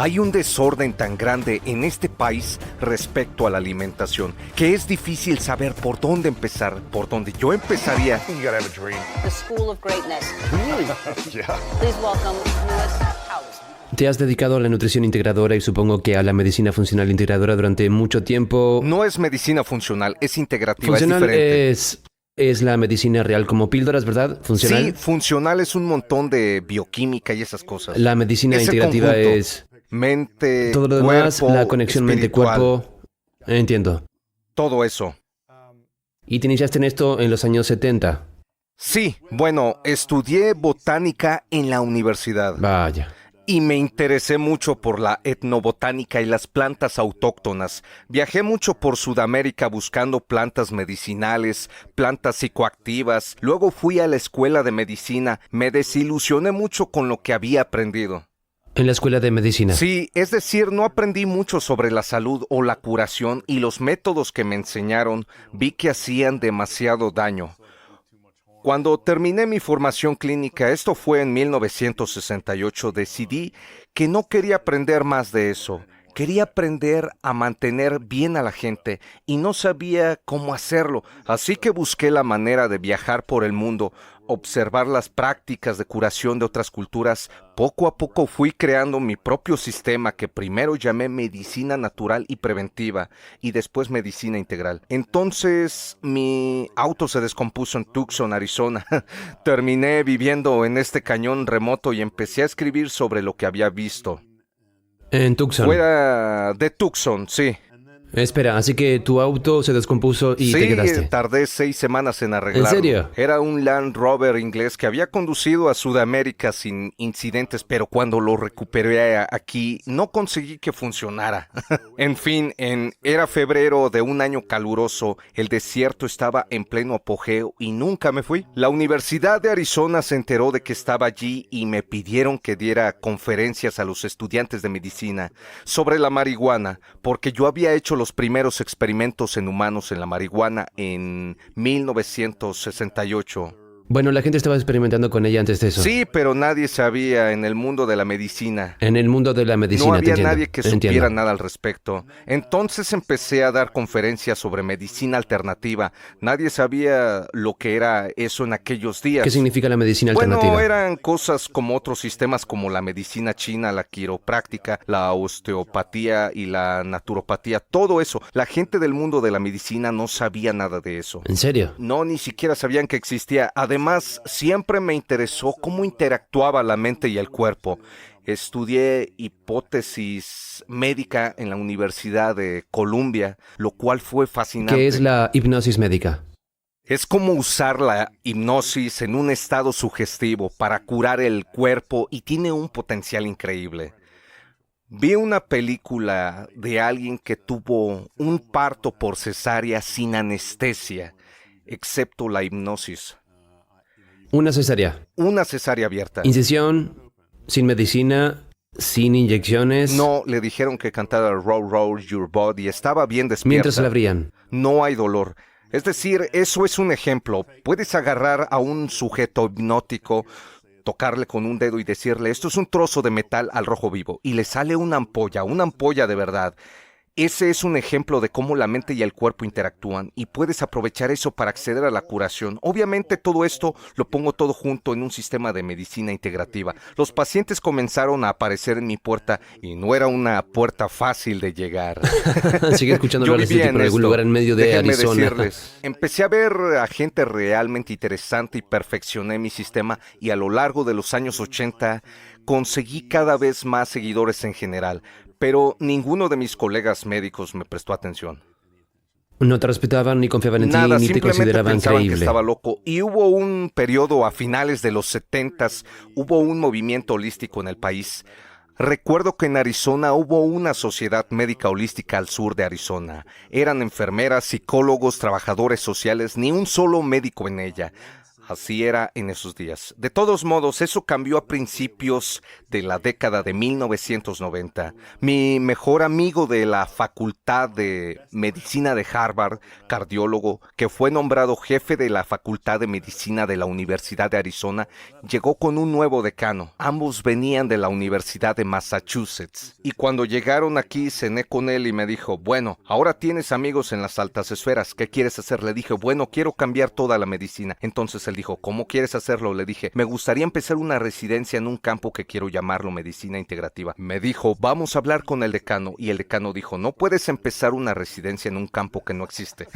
Hay un desorden tan grande en este país respecto a la alimentación que es difícil saber por dónde empezar. Por donde yo empezaría. You gotta have a dream. The School of Greatness. Really? Yeah. Please welcome Lewis Howes. Te has dedicado a la nutrición integradora y supongo que a la medicina funcional integradora durante mucho tiempo. No es medicina funcional, es integrativa, Funcional es diferente. es la medicina real como píldoras, ¿verdad? Funcional. Sí, funcional es un montón de bioquímica y esas cosas. La medicina Ese integrativa conjunto. es Mente, todo lo demás, cuerpo, la conexión espiritual, mente-cuerpo. Entiendo. todo eso. ¿Y te iniciaste en esto en los años 70? Sí, bueno, estudié botánica en la universidad. Vaya. Y me interesé mucho por la etnobotánica y las plantas autóctonas. Viajé mucho por Sudamérica buscando plantas medicinales, plantas psicoactivas. Luego fui a la escuela de medicina. Me desilusioné mucho con lo que había aprendido. En la escuela de medicina. Sí, es decir, no aprendí mucho sobre la salud o la curación y los métodos que me enseñaron vi que hacían demasiado daño. Cuando terminé mi formación clínica, esto fue en 1968, decidí que no quería aprender más de eso. Quería aprender a mantener bien a la gente y no sabía cómo hacerlo, así que busqué la manera de viajar por el mundo, observar las prácticas de curación de otras culturas. Poco a poco fui creando mi propio sistema que primero llamé medicina natural y preventiva y después medicina integral. Entonces mi auto se descompuso en Tucson, Arizona. Terminé viviendo en este cañón remoto y empecé a escribir sobre lo que había visto. En Tucson. Fuera de Tucson, sí. Espera, así que tu auto se descompuso y te Sí, quedaste. tardé 6 semanas en arreglarlo. ¿En serio? Era un Land Rover inglés que había conducido a Sudamérica sin incidentes, pero cuando lo recuperé aquí no conseguí que funcionara. En fin, era febrero de un año caluroso, el desierto estaba en pleno apogeo y nunca me fui. La Universidad de Arizona se enteró de que estaba allí y me pidieron que diera conferencias a los estudiantes de medicina sobre la marihuana, porque yo había hecho los primeros experimentos en humanos en la marihuana en 1968. Bueno, la gente estaba experimentando con ella antes de eso. Sí, pero nadie sabía en el mundo de la medicina. En el mundo de la medicina, No te había entiendo. nadie que Entiendo. supiera nada al respecto. Entonces empecé a dar conferencias sobre medicina alternativa. Nadie sabía lo que era eso en aquellos días. ¿Qué significa la medicina Bueno, alternativa? eran cosas como otros sistemas como la medicina china, la quiropráctica, la osteopatía y la naturopatía. Todo eso. La gente del mundo de la medicina no sabía nada de eso. ¿En serio? No, ni siquiera sabían que existía. Además, siempre me interesó cómo interactuaba la mente y el cuerpo. Estudié hipótesis médica en la Universidad de Columbia, lo cual fue fascinante. ¿Qué es la hipnosis médica? Es como usar la hipnosis en un estado sugestivo para curar el cuerpo y tiene un potencial increíble. Vi una película de alguien que tuvo un parto por cesárea sin anestesia, excepto la hipnosis. Una cesárea. Una cesárea abierta. Incisión, sin medicina, sin inyecciones. No, le dijeron que cantara Roll Roll Your Body. Estaba bien despierta. Mientras la abrían. No hay dolor. Es decir, eso es un ejemplo. Puedes agarrar a un sujeto hipnótico, tocarle con un dedo y decirle, esto es un trozo de metal al rojo vivo. Y le sale una ampolla de verdad. Ese es un ejemplo de cómo la mente y el cuerpo interactúan y puedes aprovechar eso para acceder a la curación. Obviamente todo esto lo pongo todo junto en un sistema de medicina integrativa. Los pacientes comenzaron a aparecer en mi puerta y no era una puerta fácil de llegar. Sigue escuchando Yo hablar de vivía este tipo en en algún esto. lugar en medio de Déjenme Arizona. decirles, empecé a ver a gente realmente interesante y perfeccioné mi sistema y a lo largo de los años 80 conseguí cada vez más seguidores en general, pero ninguno de mis colegas médicos me prestó atención. No te respetaban ni confiaban en ti Nada, ni te simplemente consideraban pensaban que creíble. estaba loco. Y hubo un periodo a finales de los 70s, hubo un movimiento holístico en el país. Recuerdo que en Arizona hubo una sociedad médica holística al sur de Arizona. Eran enfermeras, psicólogos, trabajadores sociales, ni un solo médico en ella. Así era en esos días. De todos modos, eso cambió a principios de la década de 1990. Mi mejor amigo de la Facultad de Medicina de Harvard, cardiólogo, que fue nombrado jefe de la Facultad de Medicina de la Universidad de Arizona, llegó con un nuevo decano. Ambos venían de la Universidad de Massachusetts. Y cuando llegaron aquí, cené con él y me dijo, bueno, ahora tienes amigos en las altas esferas. ¿Qué quieres hacer? Le dije, bueno, quiero cambiar toda la medicina. Entonces él dijo, ¿cómo quieres hacerlo? Le dije, me gustaría empezar una residencia en un campo que quiero llamarlo medicina integrativa. Me dijo, vamos a hablar con el decano. Y el decano dijo, no puedes empezar una residencia en un campo que no existe.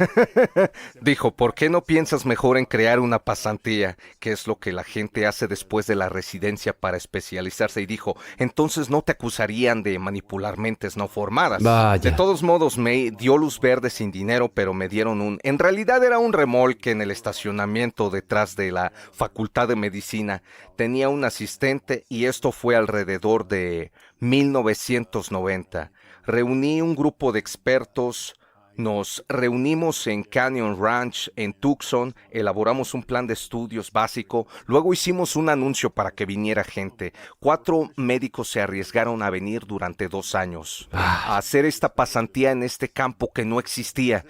Dijo, ¿por qué no piensas mejor en crear una pasantía? Que es lo que la gente hace después de la residencia para especializarse. Y dijo, entonces no te acusarían de manipular mentes no formadas. Vaya. De todos modos, me dio luz verde sin dinero, pero me dieron en realidad era un remolque en el estacionamiento detrás de la Facultad de Medicina. Tenía un asistente y esto fue alrededor de 1990. Reuní un grupo de expertos. Nos reunimos en Canyon Ranch, en Tucson, elaboramos un plan de estudios básico, luego hicimos un anuncio para que viniera gente. 4 médicos se arriesgaron a venir durante 2 años a hacer esta pasantía en este campo que no existía,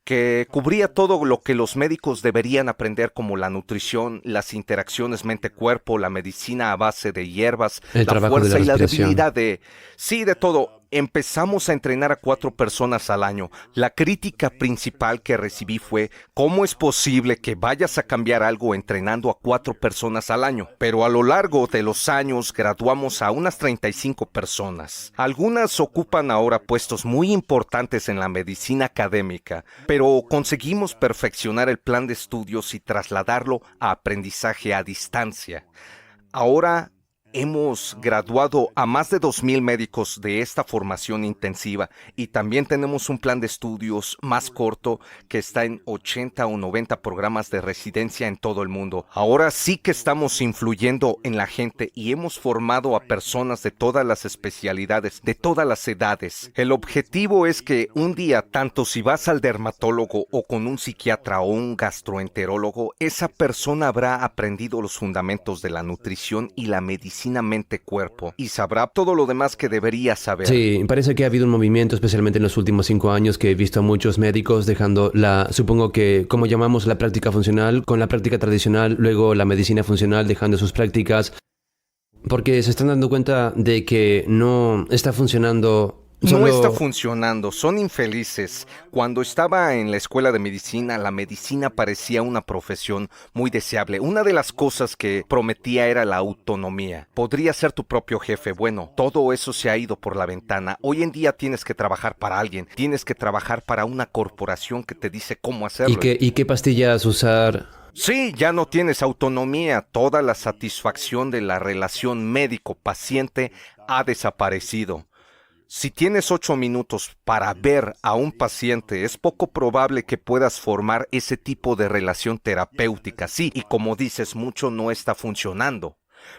que cubría todo lo que los médicos deberían aprender, como la nutrición, las interacciones mente-cuerpo, la medicina a base de hierbas, El la trabajo de fuerza la y la respiración. debilidad de todo. Empezamos a entrenar a 4 personas al año. La crítica principal que recibí fue, ¿cómo es posible que vayas a cambiar algo entrenando a 4 personas al año? Pero a lo largo de los años graduamos a unas 35 personas. Algunas ocupan ahora puestos muy importantes en la medicina académica, pero conseguimos perfeccionar el plan de estudios y trasladarlo a aprendizaje a distancia. Ahora hemos graduado a más de 2,000 médicos de esta formación intensiva y también tenemos un plan de estudios más corto que está en 80 o 90 programas de residencia en todo el mundo. Ahora sí que estamos influyendo en la gente y hemos formado a personas de todas las especialidades, de todas las edades. El objetivo es que un día, tanto si vas al dermatólogo o con un psiquiatra o un gastroenterólogo, esa persona habrá aprendido los fundamentos de la nutrición y la medicina mente-cuerpo y sabrá todo lo demás que debería saber. Sí, parece que ha habido un movimiento, especialmente en los últimos 5 años, que he visto a muchos médicos dejando supongo que, como llamamos la práctica funcional, con la práctica tradicional, luego la medicina funcional dejando sus prácticas, porque se están dando cuenta de que no está funcionando. No está funcionando, son infelices. Cuando estaba en la escuela de medicina, la medicina parecía una profesión muy deseable. Una de las cosas que prometía era la autonomía. Podrías ser tu propio jefe. Bueno, todo eso se ha ido por la ventana. Hoy en día tienes que trabajar para alguien. Tienes que trabajar para una corporación que te dice cómo hacerlo. ¿Y qué pastillas usar? Sí, ya no tienes autonomía. Toda la satisfacción de la relación médico-paciente ha desaparecido. Si tienes 8 minutos para ver a un paciente, es poco probable que puedas formar ese tipo de relación terapéutica. Sí, y como dices, mucho no está funcionando.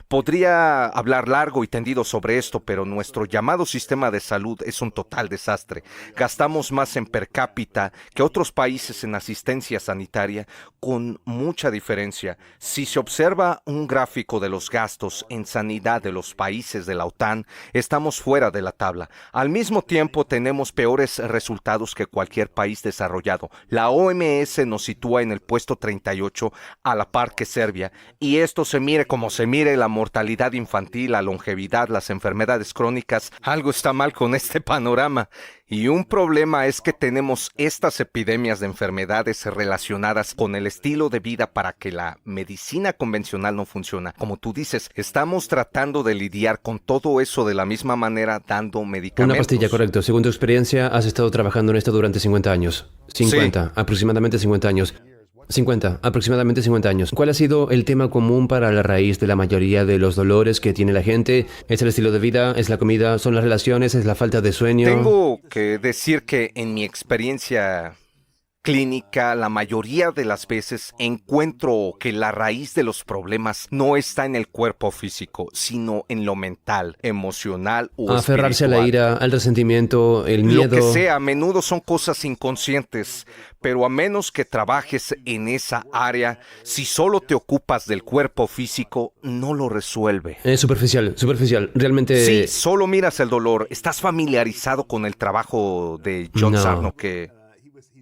Podría hablar largo y tendido sobre esto, pero nuestro llamado sistema de salud es un total desastre. Gastamos más en per cápita que otros países en asistencia sanitaria, con mucha diferencia. Si se observa un gráfico de los gastos en sanidad de los países de la OTAN, estamos fuera de la tabla. Al mismo tiempo, tenemos peores resultados que cualquier país desarrollado. La OMS nos sitúa en el puesto 38 a la par que Serbia, y esto se mire como se mire, la mortalidad infantil, la longevidad, las enfermedades crónicas, algo está mal con este panorama. Y un problema es que tenemos estas epidemias de enfermedades relacionadas con el estilo de vida para que la medicina convencional no funciona. Como tú dices, estamos tratando de lidiar con todo eso de la misma manera, dando medicamentos. Una pastilla, correcto. Según tu experiencia, has estado trabajando en esto durante 50 años. 50, sí. Aproximadamente 50 años. 50, aproximadamente 50 años. ¿Cuál ha sido el tema común para la raíz de la mayoría de los dolores que tiene la gente? ¿Es el estilo de vida? ¿Es la comida? ¿Son las relaciones? ¿Es la falta de sueño? Tengo que decir que en mi experiencia clínica, la mayoría de las veces encuentro que la raíz de los problemas no está en el cuerpo físico, sino en lo mental, emocional o Aferrarse a la espiritual. ira, al resentimiento, el miedo. Lo que sea, a menudo son cosas inconscientes, pero a menos que trabajes en esa área, si solo te ocupas del cuerpo físico, no lo resuelve. Es superficial. Realmente... Sí, solo miras el dolor. ¿Estás familiarizado con el trabajo de John No. Sarno, que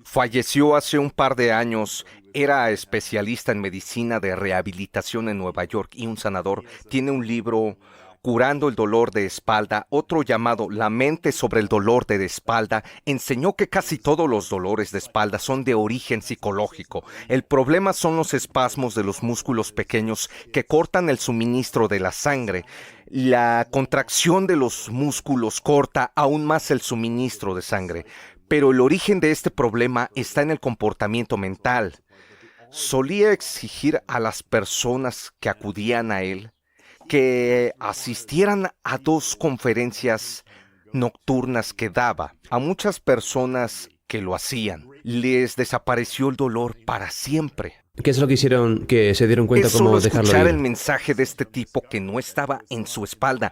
falleció hace un par de años? Era especialista en medicina de rehabilitación en Nueva York y un sanador. Tiene un libro, Curando el dolor de espalda, otro llamado La mente sobre el dolor de espalda. Enseñó que casi todos los dolores de espalda son de origen psicológico. El problema son los espasmos de los músculos pequeños que cortan el suministro de la sangre. La contracción de los músculos corta aún más el suministro de sangre. Pero el origen de este problema está en el comportamiento mental. Solía exigir a las personas que acudían a él que asistieran a 2 conferencias nocturnas que daba. A muchas personas que lo hacían les desapareció el dolor para siempre. ¿Qué es lo que hicieron que se dieron cuenta Es solo cómo dejarlo escuchar ir? el mensaje de este tipo que no estaba en su espalda.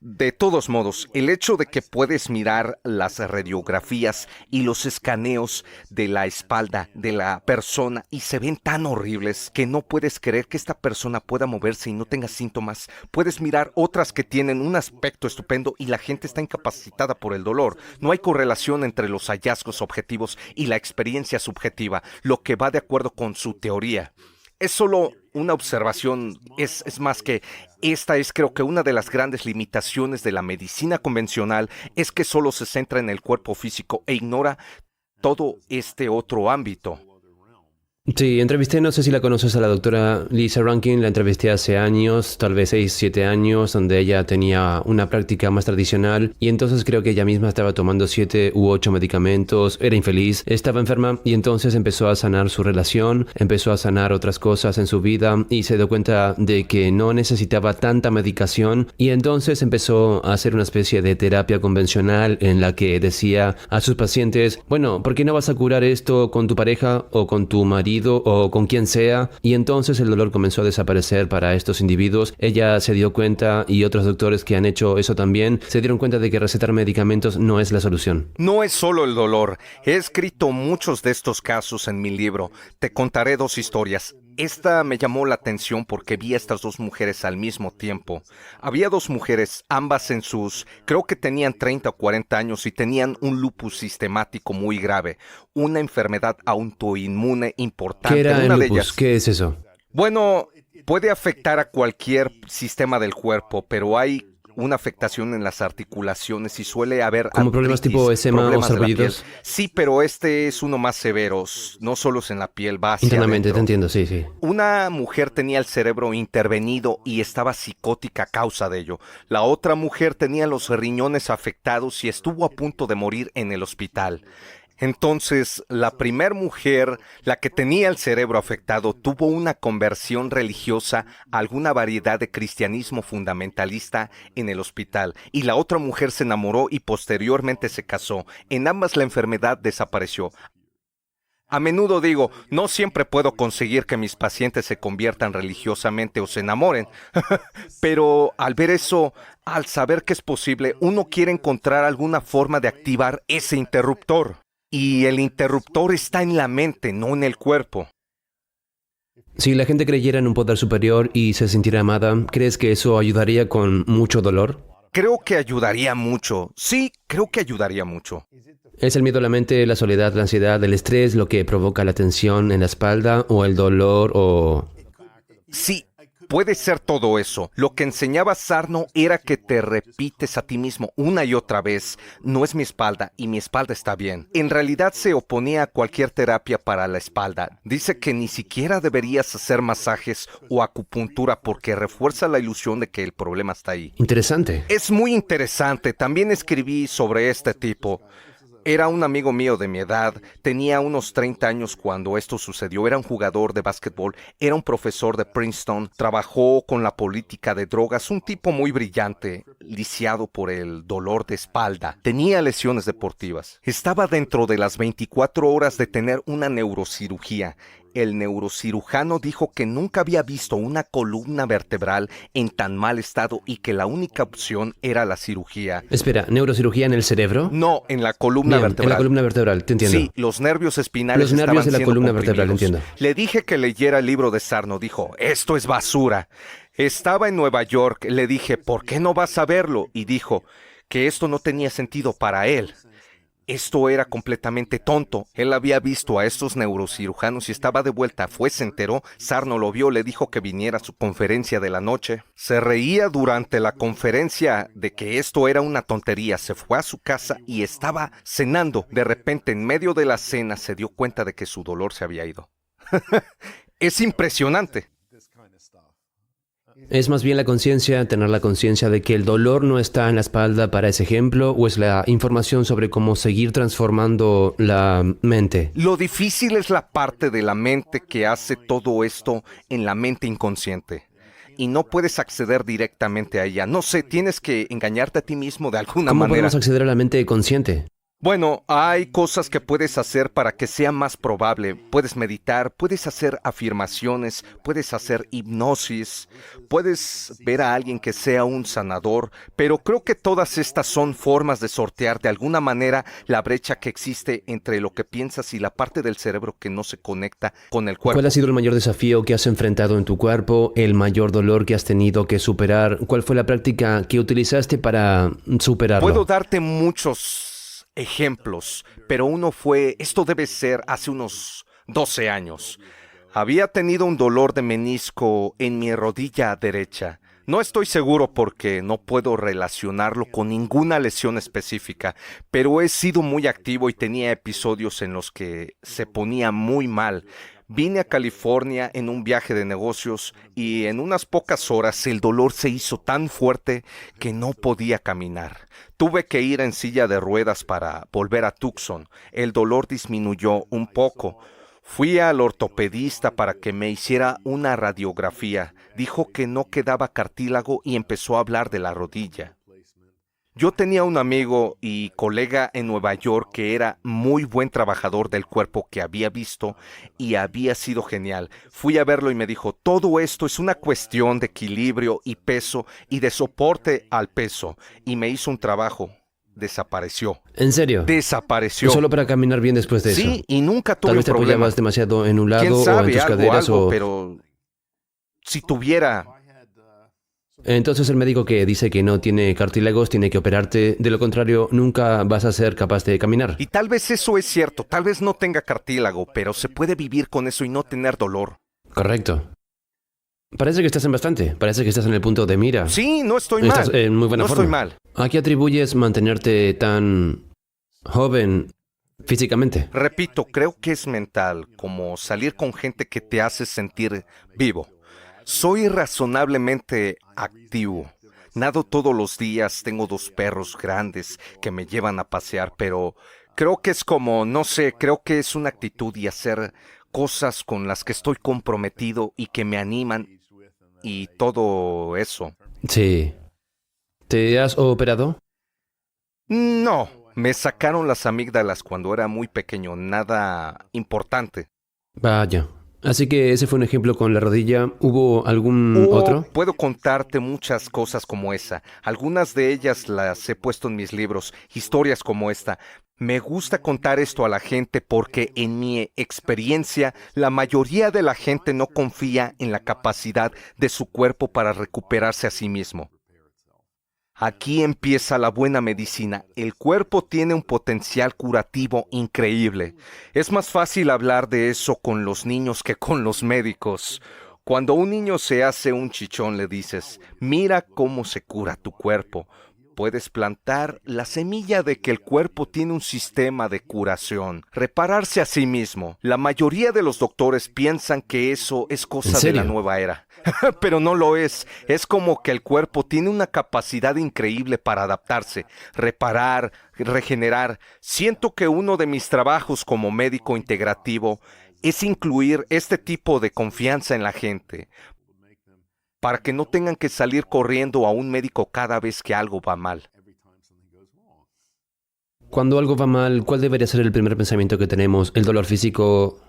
De todos modos, el hecho de que puedes mirar las radiografías y los escaneos de la espalda de la persona y se ven tan horribles que no puedes creer que esta persona pueda moverse y no tenga síntomas. Puedes mirar otras que tienen un aspecto estupendo y la gente está incapacitada por el dolor. No hay correlación entre los hallazgos objetivos y la experiencia subjetiva, lo que va de acuerdo con su teoría. Es solo una observación, es más que esta es creo que una de las grandes limitaciones de la medicina convencional es que solo se centra en el cuerpo físico e ignora todo este otro ámbito. Sí, entrevisté, no sé si la conoces, a la doctora Lisa Rankin. La entrevisté hace años, tal vez 6, 7 años, donde ella tenía una práctica más tradicional y entonces creo que ella misma estaba tomando 7 u 8 medicamentos, era infeliz, estaba enferma y entonces empezó a sanar su relación, empezó a sanar otras cosas en su vida y se dio cuenta de que no necesitaba tanta medicación y entonces empezó a hacer una especie de terapia convencional en la que decía a sus pacientes, bueno, ¿por qué no vas a curar esto con tu pareja o con tu marido o con quien sea? Y entonces el dolor comenzó a desaparecer para estos individuos. Ella se dio cuenta y otros doctores que han hecho eso también se dieron cuenta de que recetar medicamentos no es la solución. No es solo el dolor. He escrito muchos de estos casos en mi libro. Te contaré 2 historias. Esta me llamó la atención porque vi a estas 2 mujeres al mismo tiempo. Había 2 mujeres, ambas creo que tenían 30 o 40 años y tenían un lupus sistemático muy grave, una enfermedad autoinmune importante. ¿Qué era Una el de lupus? ellas, ¿Qué es eso? bueno, puede afectar a cualquier sistema del cuerpo, pero hay una afectación en las articulaciones y suele haber ¿Como problemas artritis, tipo eczema o problemas de la piel. sarpullidos? Sí, pero este es uno más severo, no solo es en la piel, va hacia Internamente, te adentro. entiendo, sí, sí. Una mujer tenía el cerebro intervenido y estaba psicótica a causa de ello. La otra mujer tenía los riñones afectados y estuvo a punto de morir en el hospital. Entonces, la primer mujer, la que tenía el cerebro afectado, tuvo una conversión religiosa a alguna variedad de cristianismo fundamentalista en el hospital, y la otra mujer se enamoró y posteriormente se casó. En ambas la enfermedad desapareció. A menudo digo, no siempre puedo conseguir que mis pacientes se conviertan religiosamente o se enamoren, pero al ver eso, al saber que es posible, uno quiere encontrar alguna forma de activar ese interruptor. Y el interruptor está en la mente, no en el cuerpo. Si la gente creyera en un poder superior y se sintiera amada, ¿crees que eso ayudaría con mucho dolor? Creo que ayudaría mucho. Sí, creo que ayudaría mucho. ¿Es el miedo a la mente, la soledad, la ansiedad, el estrés lo que provoca la tensión en la espalda o el dolor o...? Sí, puede ser todo eso. Lo que enseñaba Sarno era que te repites a ti mismo una y otra vez, no es mi espalda y mi espalda está bien. En realidad se oponía a cualquier terapia para la espalda. Dice que ni siquiera deberías hacer masajes o acupuntura porque refuerza la ilusión de que el problema está ahí. Interesante. Es muy interesante. También escribí sobre este tipo. Era un amigo mío de mi edad, tenía unos 30 años cuando esto sucedió, era un jugador de básquetbol, era un profesor de Princeton, trabajó con la política de drogas, un tipo muy brillante, lisiado por el dolor de espalda, tenía lesiones deportivas. Estaba dentro de las 24 horas de tener una neurocirugía. El neurocirujano dijo que nunca había visto una columna vertebral en tan mal estado y que la única opción era la cirugía. Espera, ¿neurocirugía en el cerebro? No, en la columna Bien, vertebral. en la columna vertebral, te entiendo. Sí, los nervios espinales Los nervios estaban de la siendo columna vertebral, comprimidos. entiendo. Le dije que leyera el libro de Sarno, dijo, esto es basura. Estaba en Nueva York, le dije, ¿por qué no vas a verlo? Y dijo que esto no tenía sentido para él. Esto era completamente tonto. Él había visto a estos neurocirujanos y estaba de vuelta. Se enteró, Sarno lo vio, le dijo que viniera a su conferencia de la noche. Se reía durante la conferencia de que esto era una tontería. Se fue a su casa y estaba cenando. De repente, en medio de la cena, se dio cuenta de que su dolor se había ido. Es impresionante. ¿Es más bien la conciencia, tener la conciencia de que el dolor no está en la espalda para ese ejemplo, o es la información sobre cómo seguir transformando la mente? Lo difícil es la parte de la mente que hace todo esto en la mente inconsciente. Y no puedes acceder directamente a ella. No sé, tienes que engañarte a ti mismo de alguna ¿Cómo manera. podemos acceder a la mente consciente? Bueno, hay cosas que puedes hacer para que sea más probable. Puedes meditar, puedes hacer afirmaciones, puedes hacer hipnosis, puedes ver a alguien que sea un sanador, pero creo que todas estas son formas de sortear de alguna manera la brecha que existe entre lo que piensas y la parte del cerebro que no se conecta con el cuerpo. ¿Cuál ha sido el mayor desafío que has enfrentado en tu cuerpo? ¿El mayor dolor que has tenido que superar? ¿Cuál fue la práctica que utilizaste para superarlo? Puedo darte muchos ejemplos, pero uno fue, esto debe ser hace unos 12 años. Había tenido un dolor de menisco en mi rodilla derecha. No estoy seguro porque no puedo relacionarlo con ninguna lesión específica, pero he sido muy activo y tenía episodios en los que se ponía muy mal. Vine a California en un viaje de negocios y en unas pocas horas el dolor se hizo tan fuerte que no podía caminar. Tuve que ir en silla de ruedas para volver a Tucson. El dolor disminuyó un poco. Fui al ortopedista para que me hiciera una radiografía. Dijo que no quedaba cartílago y empezó a hablar de la rodilla. Yo tenía un amigo y colega en Nueva York que era muy buen trabajador del cuerpo que había visto y había sido genial. Fui a verlo y me dijo, todo esto es una cuestión de equilibrio y peso y de soporte al peso. Y me hizo un trabajo. Desapareció. ¿En serio? Desapareció. Solo para caminar bien después de eso. Sí, y nunca tuve Tal vez te problema. apoyabas demasiado en un lado ¿Quién o en sabe? tus caderas Algo, o... pero si tuviera... Entonces el médico que dice que no tiene cartílagos tiene que operarte, de lo contrario nunca vas a ser capaz de caminar. Y tal vez eso es cierto, tal vez no tenga cartílago, pero se puede vivir con eso y no tener dolor. Correcto. Parece que estás en bastante, parece que estás en el punto de mira. Sí, no estoy Estás mal. en muy buena no forma. estoy mal. ¿A qué atribuyes mantenerte tan joven físicamente? Repito, creo que es mental, como salir con gente que te hace sentir vivo. Soy razonablemente activo. Nado todos los días, tengo 2 perros grandes que me llevan a pasear, pero creo que es como, no sé, creo que es una actitud y hacer cosas con las que estoy comprometido y que me animan y todo eso. Sí. ¿Te has operado? No, me sacaron las amígdalas cuando era muy pequeño, nada importante. Vaya. Así que ese fue un ejemplo con la rodilla. ¿Hubo algún otro? Puedo contarte muchas cosas como esa. Algunas de ellas las he puesto en mis libros, historias como esta. Me gusta contar esto a la gente porque en mi experiencia la mayoría de la gente no confía en la capacidad de su cuerpo para recuperarse a sí mismo. Aquí empieza la buena medicina. El cuerpo tiene un potencial curativo increíble. Es más fácil hablar de eso con los niños que con los médicos. Cuando un niño se hace un chichón le dices, mira cómo se cura tu cuerpo. puedes plantar la semilla de que el cuerpo tiene un sistema de curación, repararse a sí mismo. La mayoría de los doctores piensan que eso es ¿En cosa de serio? la nueva era, pero no lo es. Es como que el cuerpo tiene una capacidad increíble para adaptarse, reparar, regenerar. Siento que uno de mis trabajos como médico integrativo es incluir este tipo de confianza en la gente, para que no tengan que salir corriendo a un médico cada vez que algo va mal. Cuando algo va mal, ¿cuál debería ser el primer pensamiento que tenemos? ¿El dolor físico?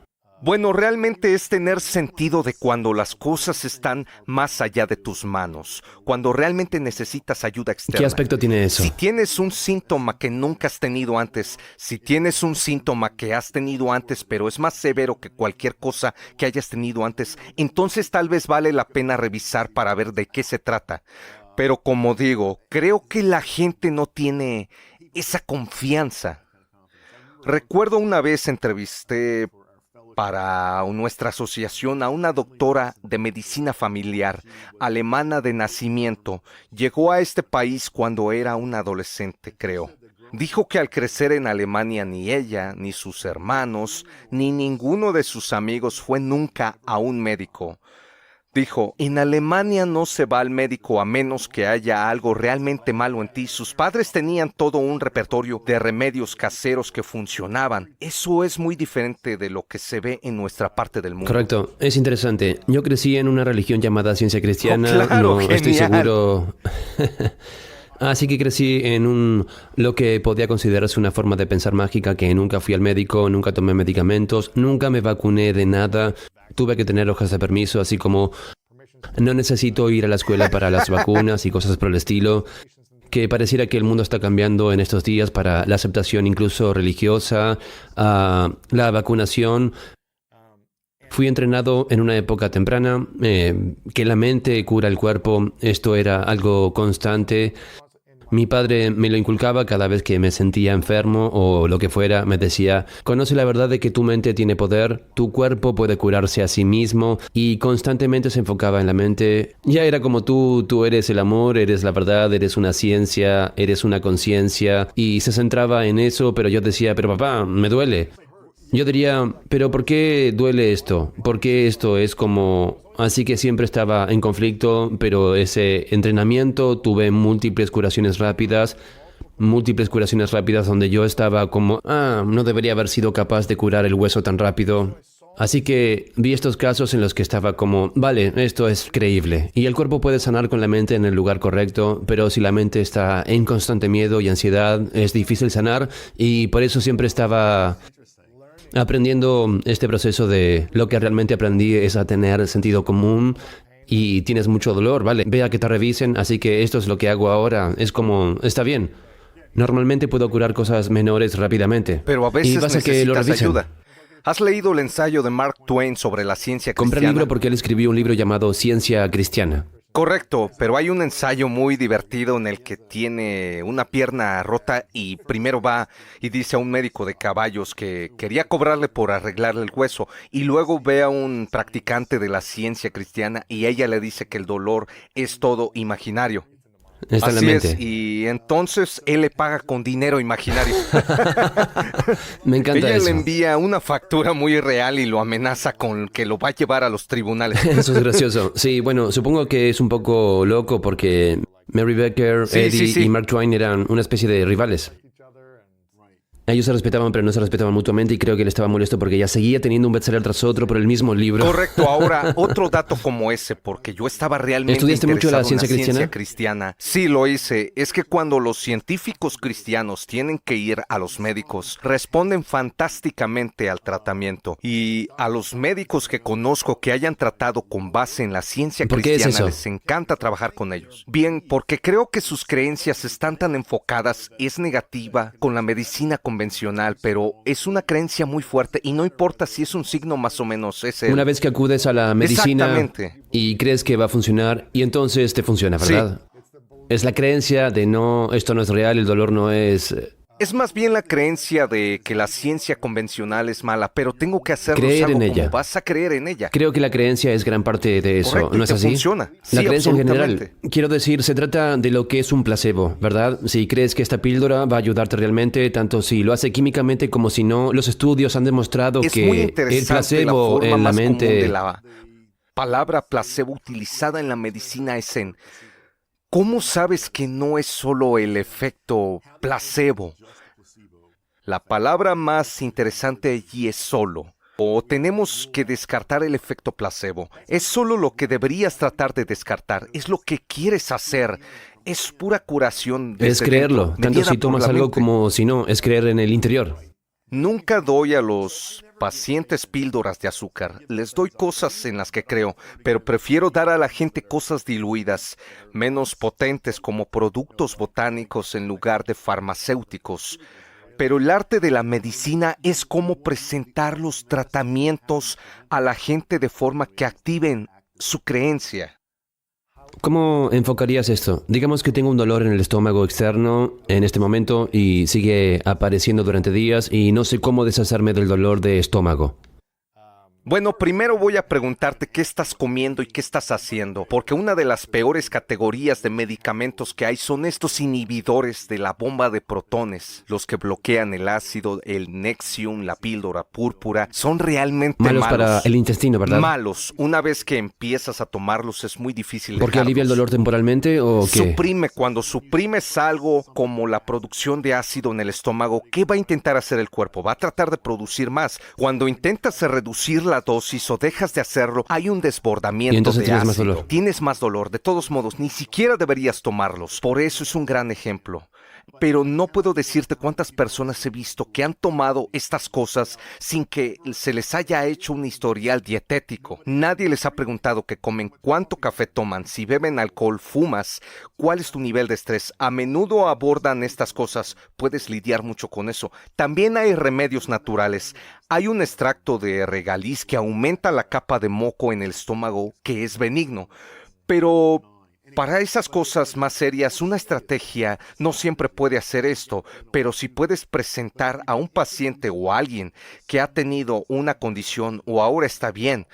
Bueno, realmente es tener sentido de cuando las cosas están más allá de tus manos, cuando realmente necesitas ayuda externa. ¿Qué aspecto tiene eso? Si tienes un síntoma que nunca has tenido antes, si tienes un síntoma que has tenido antes, pero es más severo que cualquier cosa que hayas tenido antes, entonces tal vez vale la pena revisar para ver de qué se trata. Pero como digo, creo que la gente no tiene esa confianza. Recuerdo una vez entrevisté para nuestra asociación a una doctora de medicina familiar, alemana de nacimiento. Llegó a este país cuando era una adolescente, creo. Dijo que al crecer en Alemania ni ella, ni sus hermanos, ni ninguno de sus amigos fue nunca a un médico. Dijo, en Alemania no se va al médico a menos que haya algo realmente malo en ti. Sus padres tenían todo un repertorio de remedios caseros que funcionaban. Eso es muy diferente de lo que se ve en nuestra parte del mundo. Correcto, es interesante. Yo crecí en una religión llamada ciencia cristiana. Oh, claro, No estoy genial. seguro. Así que crecí en lo que podía considerarse una forma de pensar mágica, que nunca fui al médico, nunca tomé medicamentos, nunca me vacuné de nada. Tuve que tener hojas de permiso, así como no necesito ir a la escuela para las vacunas y cosas por el estilo. Que pareciera que el mundo está cambiando en estos días para la aceptación incluso religiosa, la vacunación. Fui entrenado en una época temprana, que la mente cura el cuerpo. Esto era algo constante. Mi padre me lo inculcaba cada vez que me sentía enfermo o lo que fuera. Me decía, conoce la verdad de que tu mente tiene poder, tu cuerpo puede curarse a sí mismo, y constantemente se enfocaba en la mente. Ya era como tú eres el amor, eres la verdad, eres una ciencia, eres una conciencia, y se centraba en eso, pero yo decía, pero papá, me duele. Yo diría, pero ¿por qué duele esto? ¿Por qué esto es como...? Así que siempre estaba en conflicto, pero ese entrenamiento tuve múltiples curaciones rápidas donde yo estaba como, no debería haber sido capaz de curar el hueso tan rápido. Así que vi estos casos en los que estaba como, vale, esto es creíble. Y el cuerpo puede sanar con la mente en el lugar correcto, pero si la mente está en constante miedo y ansiedad, es difícil sanar, y por eso siempre estaba aprendiendo este proceso de lo que realmente aprendí es a tener sentido común. Y tienes mucho dolor, vale, ve a que te revisen, así que esto es lo que hago ahora. Es como, está bien. Normalmente puedo curar cosas menores rápidamente. Pero a y veces vas a que lo necesitas revisen. ayuda. ¿Has leído el ensayo de Mark Twain sobre la ciencia Compré el cristiana? libro porque él escribió un libro llamado Ciencia Cristiana. Correcto, pero hay un ensayo muy divertido en el que tiene una pierna rota y primero va y dice a un médico de caballos que quería cobrarle por arreglarle el hueso, y luego ve a un practicante de la ciencia cristiana y ella le dice que el dolor es todo imaginario. Está en la Así mente. es, y entonces él le paga con dinero imaginario. Me encanta Ella eso. le envía una factura muy real y lo amenaza con que lo va a llevar a los tribunales. Eso es gracioso. Sí, bueno, supongo que es un poco loco porque Mary Becker, Sí, Eddie sí. y Mark Twain eran una especie de rivales. Ellos se respetaban, pero no se respetaban mutuamente, y creo que él estaba molesto porque ella seguía teniendo un bestseller tras otro por el mismo libro. Correcto, ahora otro dato como ese, porque yo estaba realmente ¿Estudiaste mucho la interesado en ciencia cristiana? cristiana. Sí, lo hice. Es que cuando los científicos cristianos tienen que ir a los médicos, responden fantásticamente al tratamiento. Y a los médicos que conozco que hayan tratado con base en la ciencia ¿Por qué es cristiana, eso? les encanta trabajar con ellos. Bien, porque creo que sus creencias están tan enfocadas, es negativa con la medicina convencional, pero es una creencia muy fuerte y no importa si es un signo más o menos, es el... Una vez que acudes a la medicina Exactamente. y crees que va a funcionar, y entonces te funciona, ¿verdad? Es la creencia de no, esto no es real, el dolor no es Es más bien la creencia de que la ciencia convencional es mala, pero tengo que hacerlo. Creer en como ella. vas a creer en ella. Creo que la creencia es gran parte de eso, Correcto, y ¿no es te así? funciona. La Sí, creencia en general. absolutamente. Quiero decir, se trata de lo que es un placebo, ¿verdad? Si crees que esta píldora va a ayudarte realmente, tanto si lo hace químicamente como si no, los estudios han demostrado Es que muy el interesante placebo la forma en la más común de mente... la palabra placebo utilizada en la medicina es en ¿cómo sabes que no es solo el efecto placebo? La palabra más interesante allí es solo. O tenemos que descartar el efecto placebo. Es solo lo que deberías tratar de descartar. Es lo que quieres hacer. Es pura curación. Es desde creerlo, dentro, tanto mediada si por tomas la algo mente. como si no, es creer en el interior. Nunca doy a los pacientes píldoras de azúcar. Les doy cosas en las que creo, pero prefiero dar a la gente cosas diluidas, menos potentes como productos botánicos en lugar de farmacéuticos. Pero el arte de la medicina es cómo presentar los tratamientos a la gente de forma que activen su creencia. ¿Cómo enfocarías esto? Digamos que tengo un dolor en el estómago externo en este momento y sigue apareciendo durante días y no sé cómo deshacerme del dolor de estómago. Bueno, primero voy a preguntarte qué estás comiendo y qué estás haciendo, porque una de las peores categorías de medicamentos que hay son estos inhibidores de la bomba de protones, los que bloquean el ácido, el Nexium, la píldora púrpura, son realmente Malos malos. para el intestino, ¿verdad? Malos. Una vez que empiezas a tomarlos es muy difícil ¿Porque alivia el dejarlos. dolor temporalmente o qué? Suprime, cuando suprimes algo como la producción de ácido en el estómago, ¿qué va a intentar hacer el cuerpo? Va a tratar de producir más. Cuando intentas reducir la dosis o dejas de hacerlo, hay un desbordamiento Y entonces de tienes más ácido. dolor. Tienes más dolor. De todos modos, ni siquiera deberías tomarlos. Por eso es un gran ejemplo. Pero no puedo decirte cuántas personas he visto que han tomado estas cosas sin que se les haya hecho un historial dietético. Nadie les ha preguntado qué comen, cuánto café toman, si beben alcohol, fumas, cuál es tu nivel de estrés. A menudo abordan estas cosas, puedes lidiar mucho con eso. También hay remedios naturales. Hay un extracto de regaliz que aumenta la capa de moco en el estómago que es benigno. Pero para esas cosas más serias, una estrategia no siempre puede hacer esto, pero si puedes presentar a un paciente o a alguien que ha tenido una condición o ahora está bien,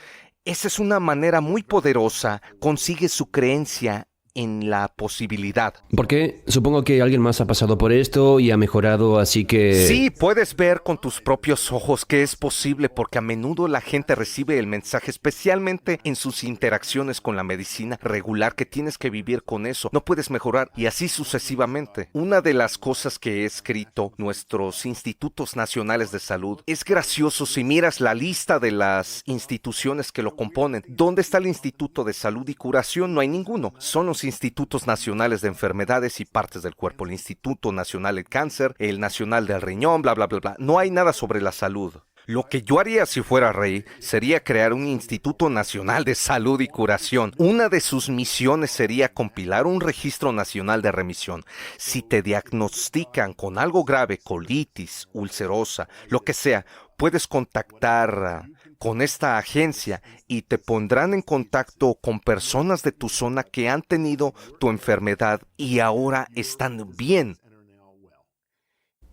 esa es una manera muy poderosa, consigue su creencia en la posibilidad. Porque supongo que alguien más ha pasado por esto y ha mejorado, así que... Sí, puedes ver con tus propios ojos que es posible porque a menudo la gente recibe el mensaje, especialmente en sus interacciones con la medicina regular, que tienes que vivir con eso, no puedes mejorar y así sucesivamente. Una de las cosas que he escrito nuestros institutos nacionales de salud, es gracioso si miras la lista de las instituciones que lo componen. ¿Dónde está el Instituto de Salud y Curación? No hay ninguno. Son los institutos nacionales de enfermedades y partes del cuerpo, el Instituto Nacional del Cáncer, el Nacional del Riñón, bla, bla, bla, bla. No hay nada sobre la salud. Lo que yo haría si fuera rey sería crear un Instituto Nacional de Salud y Curación. Una de sus misiones sería compilar un registro nacional de remisión. Si te diagnostican con algo grave, colitis, ulcerosa, lo que sea, puedes contactar con esta agencia y te pondrán en contacto con personas de tu zona que han tenido tu enfermedad y ahora están bien.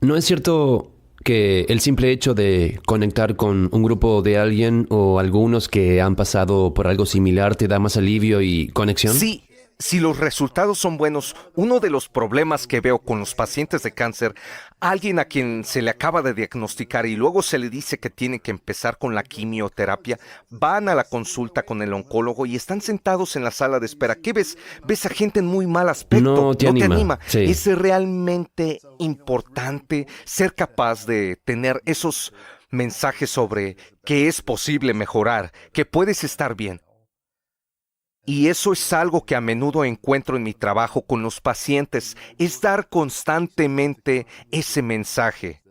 ¿No es cierto que el simple hecho de conectar con un grupo de alguien o algunos que han pasado por algo similar te da más alivio y conexión? Sí, si los resultados son buenos, uno de los problemas que veo con los pacientes de cáncer, alguien a quien se le acaba de diagnosticar y luego se le dice que tiene que empezar con la quimioterapia, van a la consulta con el oncólogo y están sentados en la sala de espera. ¿Qué ves? Ves a gente en muy mal aspecto. No te anima. Sí. Es realmente importante ser capaz de tener esos mensajes sobre que es posible mejorar, que puedes estar bien. Y eso es algo que a menudo encuentro en mi trabajo con los pacientes, es dar constantemente ese mensaje.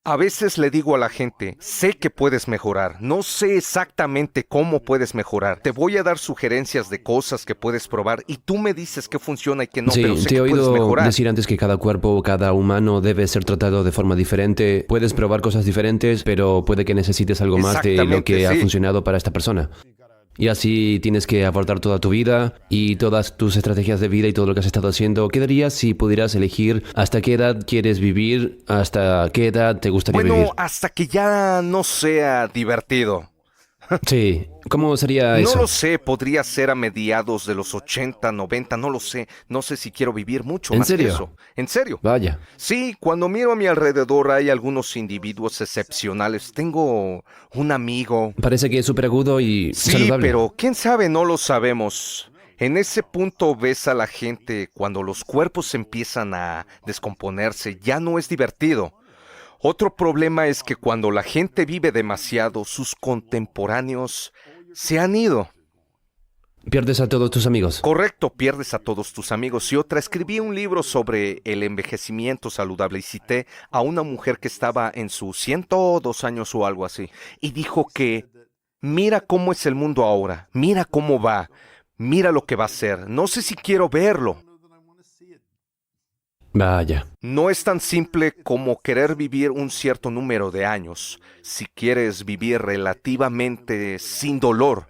A veces le digo a la gente, sé que puedes mejorar, no sé exactamente cómo puedes mejorar, te voy a dar sugerencias de cosas que puedes probar y tú me dices qué funciona y qué no, Sí, pero sé te he que puedes oído mejorar. decir antes que cada cuerpo, cada humano debe ser tratado de forma diferente. Puedes probar cosas diferentes, pero puede que necesites algo más de lo que Exactamente, ha sí. funcionado para esta persona. y así tienes que abordar toda tu vida y todas tus estrategias de vida y todo lo que has estado haciendo. ¿Qué dirías si pudieras elegir hasta qué edad quieres vivir, hasta qué edad te gustaría vivir? Bueno, hasta que ya no sea divertido. Sí, ¿cómo sería No eso? lo sé, podría ser a mediados de los 80, 90, no lo sé. No sé si quiero vivir mucho ¿En más serio? que eso. ¿En serio? Vaya. Sí, cuando miro a mi alrededor hay algunos individuos excepcionales. Tengo un amigo. Parece que es súper agudo y Sí, saludable. pero quién sabe, no lo sabemos. En ese punto ves a la gente cuando los cuerpos empiezan a descomponerse, ya no es divertido. Otro problema es que cuando la gente vive demasiado, sus contemporáneos se han ido. Pierdes a todos tus amigos. Correcto, pierdes a todos tus amigos. Y otra, escribí un libro sobre el envejecimiento saludable y cité a una mujer que estaba en sus 102 años o algo así. Y dijo que, mira cómo es el mundo ahora, mira cómo va, mira lo que va a ser. No sé si quiero verlo. Vaya. No es tan simple como querer vivir un cierto número de años. Si quieres vivir relativamente sin dolor,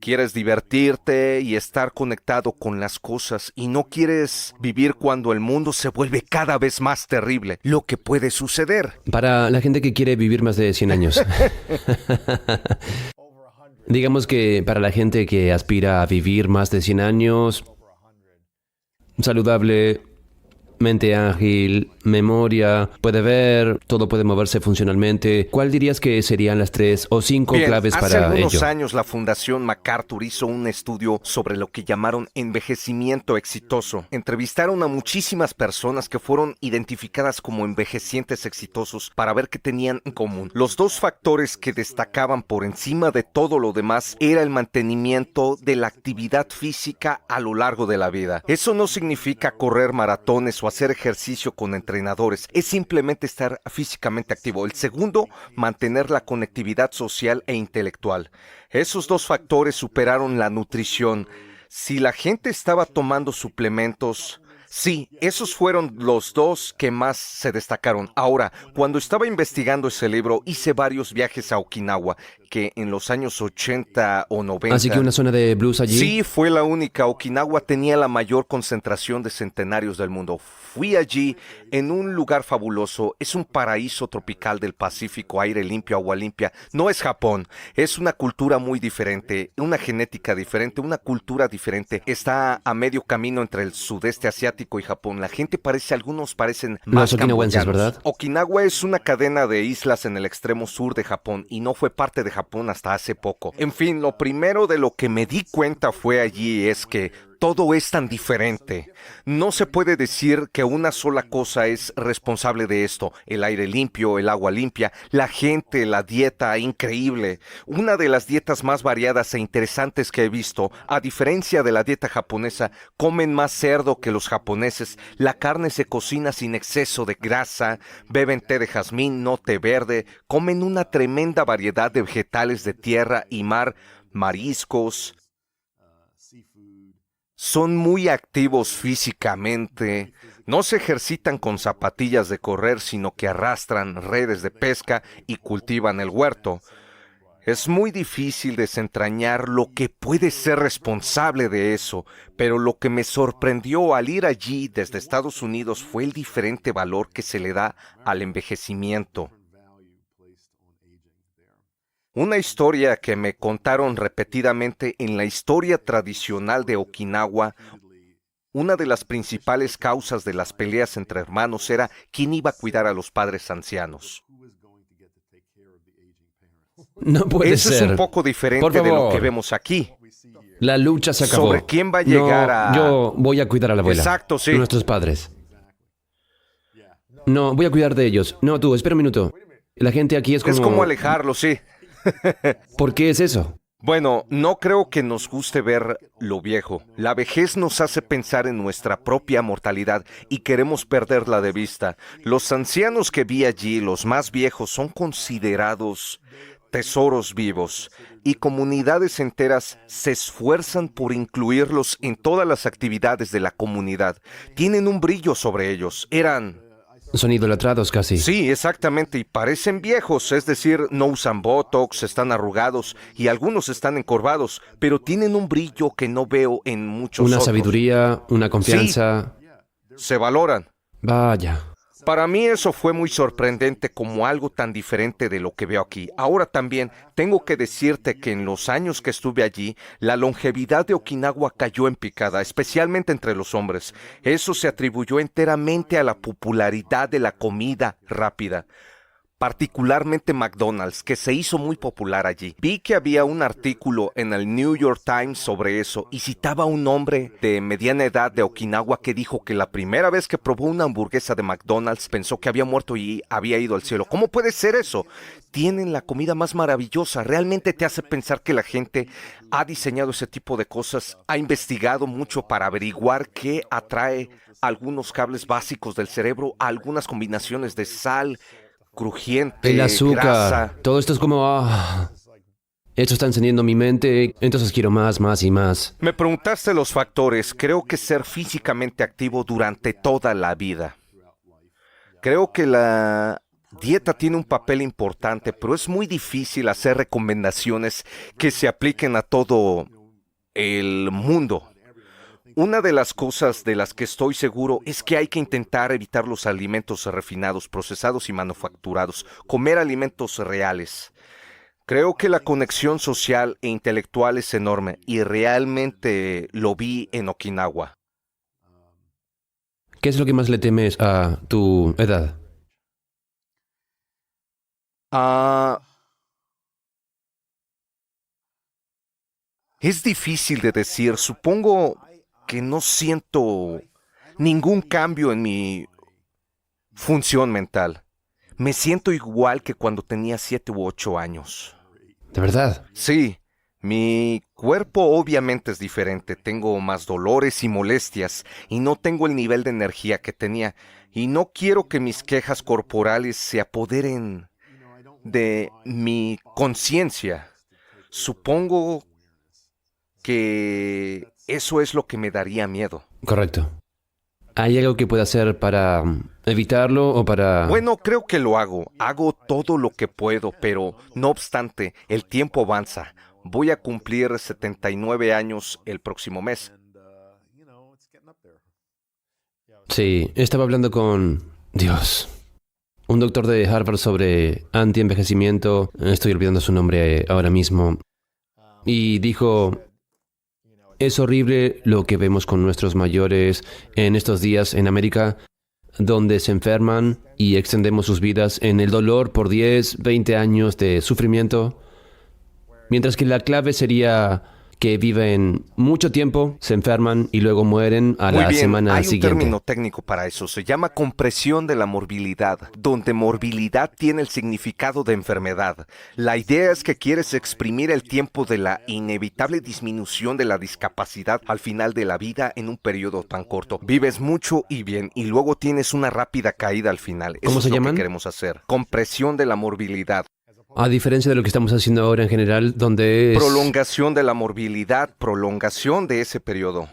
quieres divertirte y estar conectado con las cosas y no quieres vivir cuando el mundo se vuelve cada vez más terrible, lo que puede suceder. Para la gente que quiere vivir más de 100 años. Digamos que para la gente que aspira a vivir más de 100 años, saludable, mente ágil, memoria, puede ver, todo puede moverse funcionalmente. ¿Cuál dirías que serían las 3 o 5 Bien, claves hace para algunos ello? años la Fundación MacArthur hizo un estudio sobre lo que llamaron envejecimiento exitoso. Entrevistaron a muchísimas personas que fueron identificadas como envejecientes exitosos para ver qué tenían en común. Los dos factores que destacaban por encima de todo lo demás era el mantenimiento de la actividad física a lo largo de la vida. Eso no significa correr maratones o hacer ejercicio con entrenadores, es simplemente estar físicamente activo. El segundo, mantener la conectividad social e intelectual. Esos dos factores superaron la nutrición. Si la gente estaba tomando suplementos, sí, esos fueron los dos que más se destacaron. Ahora, cuando estaba investigando ese libro, hice varios viajes a Okinawa, que en los años 80 o 90... Así que una zona de blues allí. Sí, fue la única. Okinawa tenía la mayor concentración de centenarios del mundo. Fui allí en un lugar fabuloso. Es un paraíso tropical del Pacífico, aire limpio, agua limpia. No es Japón. Es una cultura muy diferente, una genética diferente, una cultura diferente. Está a medio camino entre el sudeste asiático y Japón. La gente algunos parecen más Los okinawenses, camboyanos. ¿verdad? Okinawa es una cadena de islas en el extremo sur de Japón y no fue parte de Japón hasta hace poco. En fin, lo primero de lo que me di cuenta fue allí es que todo es tan diferente. No se puede decir que una sola cosa es responsable de esto. El aire limpio, el agua limpia, la gente, la dieta increíble. Una de las dietas más variadas e interesantes que he visto, a diferencia de la dieta japonesa, comen más cerdo que los japoneses. La carne se cocina sin exceso de grasa, beben té de jazmín, no té verde, comen una tremenda variedad de vegetales de tierra y mar, mariscos. Son muy activos físicamente, no se ejercitan con zapatillas de correr, sino que arrastran redes de pesca y cultivan el huerto. Es muy difícil desentrañar lo que puede ser responsable de eso, pero lo que me sorprendió al ir allí desde Estados Unidos fue el diferente valor que se le da al envejecimiento. Una historia que me contaron repetidamente en la historia tradicional de Okinawa, una de las principales causas de las peleas entre hermanos era quién iba a cuidar a los padres ancianos. No puede Eso es ser. un poco Por diferente de lo favor. que vemos aquí. La lucha se acabó. Sobre quién va a llegar No, a... Yo voy a cuidar a la abuela. Exacto, sí. Nuestros padres. No, voy a cuidar de ellos. No, tú, espera un minuto. La gente aquí es como... Es como alejarlo, sí. ¿Por qué es eso? Bueno, no creo que nos guste ver lo viejo. La vejez nos hace pensar en nuestra propia mortalidad y queremos perderla de vista. Los ancianos que vi allí, los más viejos, son considerados tesoros vivos y comunidades enteras se esfuerzan por incluirlos en todas las actividades de la comunidad. Tienen un brillo sobre ellos. Eran Son idolatrados casi. Sí, exactamente, y parecen viejos, es decir, no usan Botox, están arrugados y algunos están encorvados, pero tienen un brillo que no veo en muchos Una otros. sabiduría, una confianza. Se valoran. Vaya. Para mí eso fue muy sorprendente como algo tan diferente de lo que veo aquí. Ahora también tengo que decirte que en los años que estuve allí, la longevidad de Okinawa cayó en picada, especialmente entre los hombres. Eso se atribuyó enteramente a la popularidad de la comida rápida. Particularmente McDonald's, que se hizo muy popular allí. Vi que había un artículo en el New York Times sobre eso y citaba a un hombre de mediana edad de Okinawa que dijo que la primera vez que probó una hamburguesa de McDonald's pensó que había muerto y había ido al cielo. ¿Cómo puede ser eso? Tienen la comida más maravillosa. Realmente te hace pensar que la gente ha diseñado ese tipo de cosas, ha investigado mucho para averiguar qué atrae algunos cables básicos del cerebro a algunas combinaciones de sal, crujiente, El azúcar. grasa. Todo esto es como... esto está encendiendo mi mente, entonces quiero más, más y más. Me preguntaste los factores. Creo que ser físicamente activo durante toda la vida. Creo que la dieta tiene un papel importante, pero es muy difícil hacer recomendaciones que se apliquen a todo el mundo. Una de las cosas de las que estoy seguro es que hay que intentar evitar los alimentos refinados, procesados y manufacturados, comer alimentos reales. Creo que la conexión social e intelectual es enorme y realmente lo vi en Okinawa. ¿Qué es lo que más le temes a tu edad? Es difícil de decir. Supongo que no siento ningún cambio en mi función mental. Me siento igual que cuando tenía 7 u 8 años. ¿De verdad? Sí, mi cuerpo obviamente es diferente. Tengo más dolores y molestias y no tengo el nivel de energía que tenía. Y no quiero que mis quejas corporales se apoderen de mi conciencia. Supongo que eso es lo que me daría miedo. Correcto. ¿Hay algo que pueda hacer para evitarlo o para...? Bueno, creo que lo hago. Hago todo lo que puedo, pero no obstante, el tiempo avanza. Voy a cumplir 79 años el próximo mes. Sí, estaba hablando con... Dios. Un doctor de Harvard sobre anti-envejecimiento. Estoy olvidando su nombre ahora mismo. Y dijo... Es horrible lo que vemos con nuestros mayores en estos días en América, donde se enferman y extendemos sus vidas en el dolor por 10, 20 años de sufrimiento, mientras que la clave sería que viven mucho tiempo, se enferman y luego mueren a Muy la bien, semana hay un siguiente. término técnico para eso. Se llama compresión de la morbilidad, donde morbilidad tiene el significado de enfermedad. La idea es que quieres exprimir el tiempo de la inevitable disminución de la discapacidad al final de la vida en un periodo tan corto. Vives mucho y bien, y luego tienes una rápida caída al final. Eso ¿Cómo se es lo llaman? que queremos hacer. Compresión de la morbilidad. A diferencia de lo que estamos haciendo ahora en general, donde es Prolongación de la morbilidad, prolongación de ese periodo.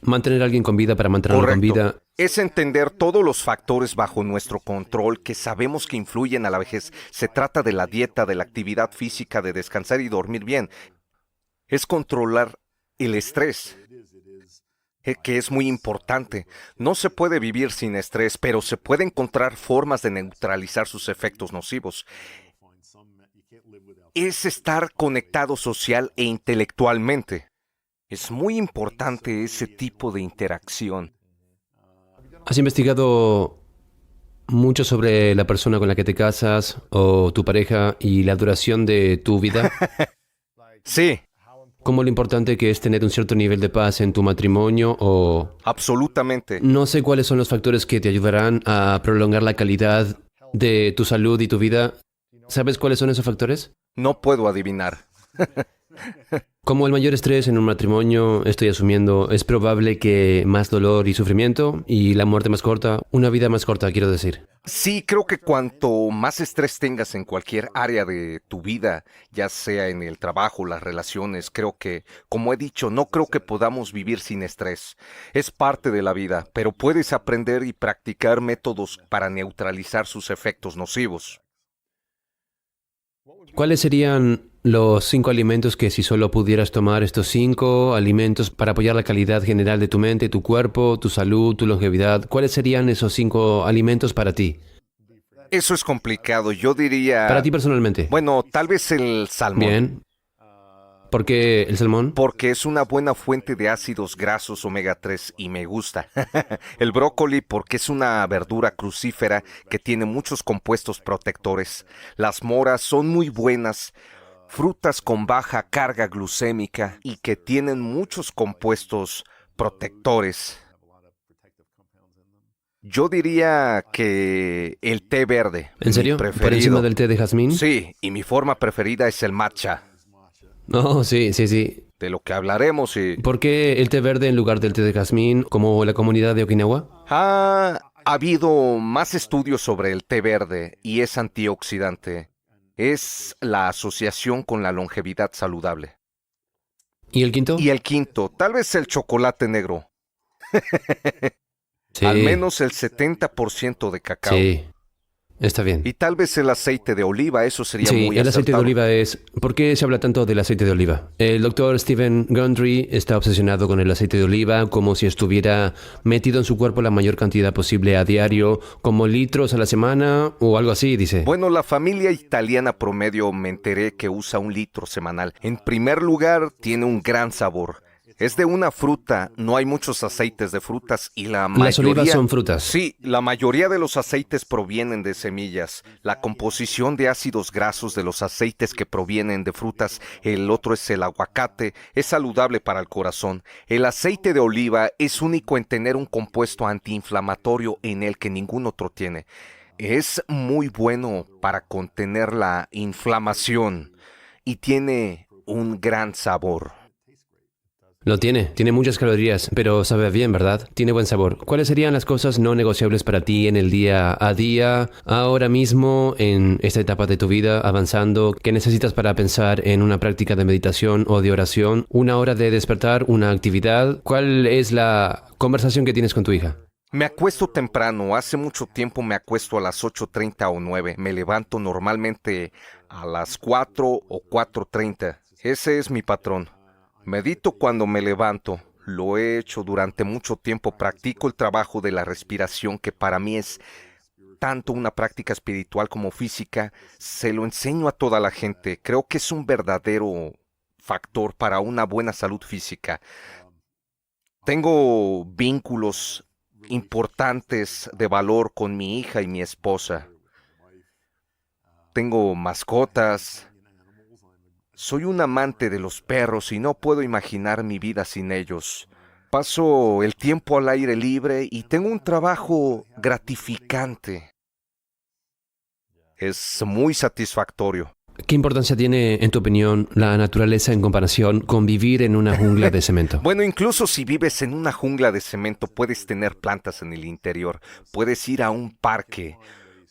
mantener a alguien con vida para mantenerlo con vida. Es entender todos los factores bajo nuestro control que sabemos que influyen a la vejez. Se trata de la dieta, de la actividad física, de descansar y dormir bien. Es controlar el estrés, que es muy importante. No se puede vivir sin estrés, pero se puede encontrar formas de neutralizar sus efectos nocivos. Es estar conectado social e intelectualmente. Es muy importante ese tipo de interacción. ¿Has investigado mucho sobre la persona con la que te casas o tu pareja y la duración de tu vida? Sí, ¿Cómo lo importante que es tener un cierto nivel de paz en tu matrimonio o... absolutamente. No sé cuáles son los factores que te ayudarán a prolongar la calidad de tu salud y tu vida. ¿Sabes cuáles son esos factores? No puedo adivinar. Como el mayor estrés en un matrimonio, estoy asumiendo, es probable que más dolor y sufrimiento y la muerte más corta, una vida más corta, quiero decir. Sí, creo que cuanto más estrés tengas en cualquier área de tu vida, ya sea en el trabajo, las relaciones, creo que, como he dicho, no creo que podamos vivir sin estrés. Es parte de la vida, pero puedes aprender y practicar métodos para neutralizar sus efectos nocivos. ¿Cuáles serían los 5 alimentos que si solo pudieras tomar estos 5 alimentos para apoyar la calidad general de tu mente, tu cuerpo, tu salud, tu longevidad? ¿Cuáles serían esos 5 alimentos para ti? Eso es complicado, yo Para diría, ti personalmente. bueno, tal vez el salmón. Bien. ¿Por qué el salmón? Porque es una buena fuente de ácidos grasos omega 3 y me gusta. El brócoli porque es una verdura crucífera que tiene muchos compuestos protectores. Las moras son muy buenas, frutas con baja carga glucémica y que tienen muchos compuestos protectores. Yo diría que el té verde. ¿En serio? Mi ¿Por encima preferido. del té de jazmín? Sí, y mi forma preferida es el matcha, No, sí, sí, sí. de lo que hablaremos y... ¿Por qué el té verde en lugar del té de jazmín, como la comunidad de Okinawa? Ha habido más estudios sobre el té verde y es antioxidante. Es la asociación con la longevidad saludable. ¿Y el quinto? Y el quinto, tal vez el chocolate negro. Sí, Al menos el 70% de cacao. sí. Está bien. Y tal vez el aceite de oliva, eso sería Sí, muy el aceite de acertado. oliva es... ¿Por qué se habla tanto del aceite de oliva? El doctor Stephen Gundry está obsesionado con el aceite de oliva como si estuviera metido en su cuerpo la mayor cantidad posible a diario, como litros a la semana o algo así, dice. Bueno, la familia italiana promedio me enteré que usa 1 litro semanal. En primer lugar, tiene un gran sabor. Es de una fruta, no hay muchos aceites de frutas y la mayoría... Las olivas son frutas. Sí, la mayoría de los aceites provienen de semillas. La composición de ácidos grasos de los aceites que provienen de frutas, el otro es el aguacate, es saludable para el corazón. El aceite de oliva es único en tener un compuesto antiinflamatorio en el que ningún otro tiene. Es muy bueno para contener la inflamación y tiene un gran sabor. Lo tiene muchas calorías, pero sabe bien, ¿verdad? Tiene buen sabor. ¿Cuáles serían las cosas no negociables para ti en el día a día, ahora mismo, en esta etapa de tu vida, avanzando, que necesitas para pensar en una práctica de meditación o de oración, una hora de despertar, una actividad? ¿Cuál es la conversación que tienes con tu hija? Me acuesto temprano, hace mucho tiempo me acuesto a las 8:30 o 9. Me levanto normalmente a las 4 o 4:30. Ese es mi patrón. Medito cuando me levanto. Lo he hecho durante mucho tiempo. Practico el trabajo de la respiración, que para mí es tanto una práctica espiritual como física. Se lo enseño a toda la gente. Creo que es un verdadero factor para una buena salud física. Tengo vínculos importantes de valor con mi hija y mi esposa. Tengo mascotas. Soy un amante de los perros y no puedo imaginar mi vida sin ellos. Paso el tiempo al aire libre y tengo un trabajo gratificante. Es muy satisfactorio. ¿Qué importancia tiene, en tu opinión, la naturaleza en comparación con vivir en una jungla de cemento? Bueno, incluso si vives en una jungla de cemento, puedes tener plantas en el interior, puedes ir a un parque,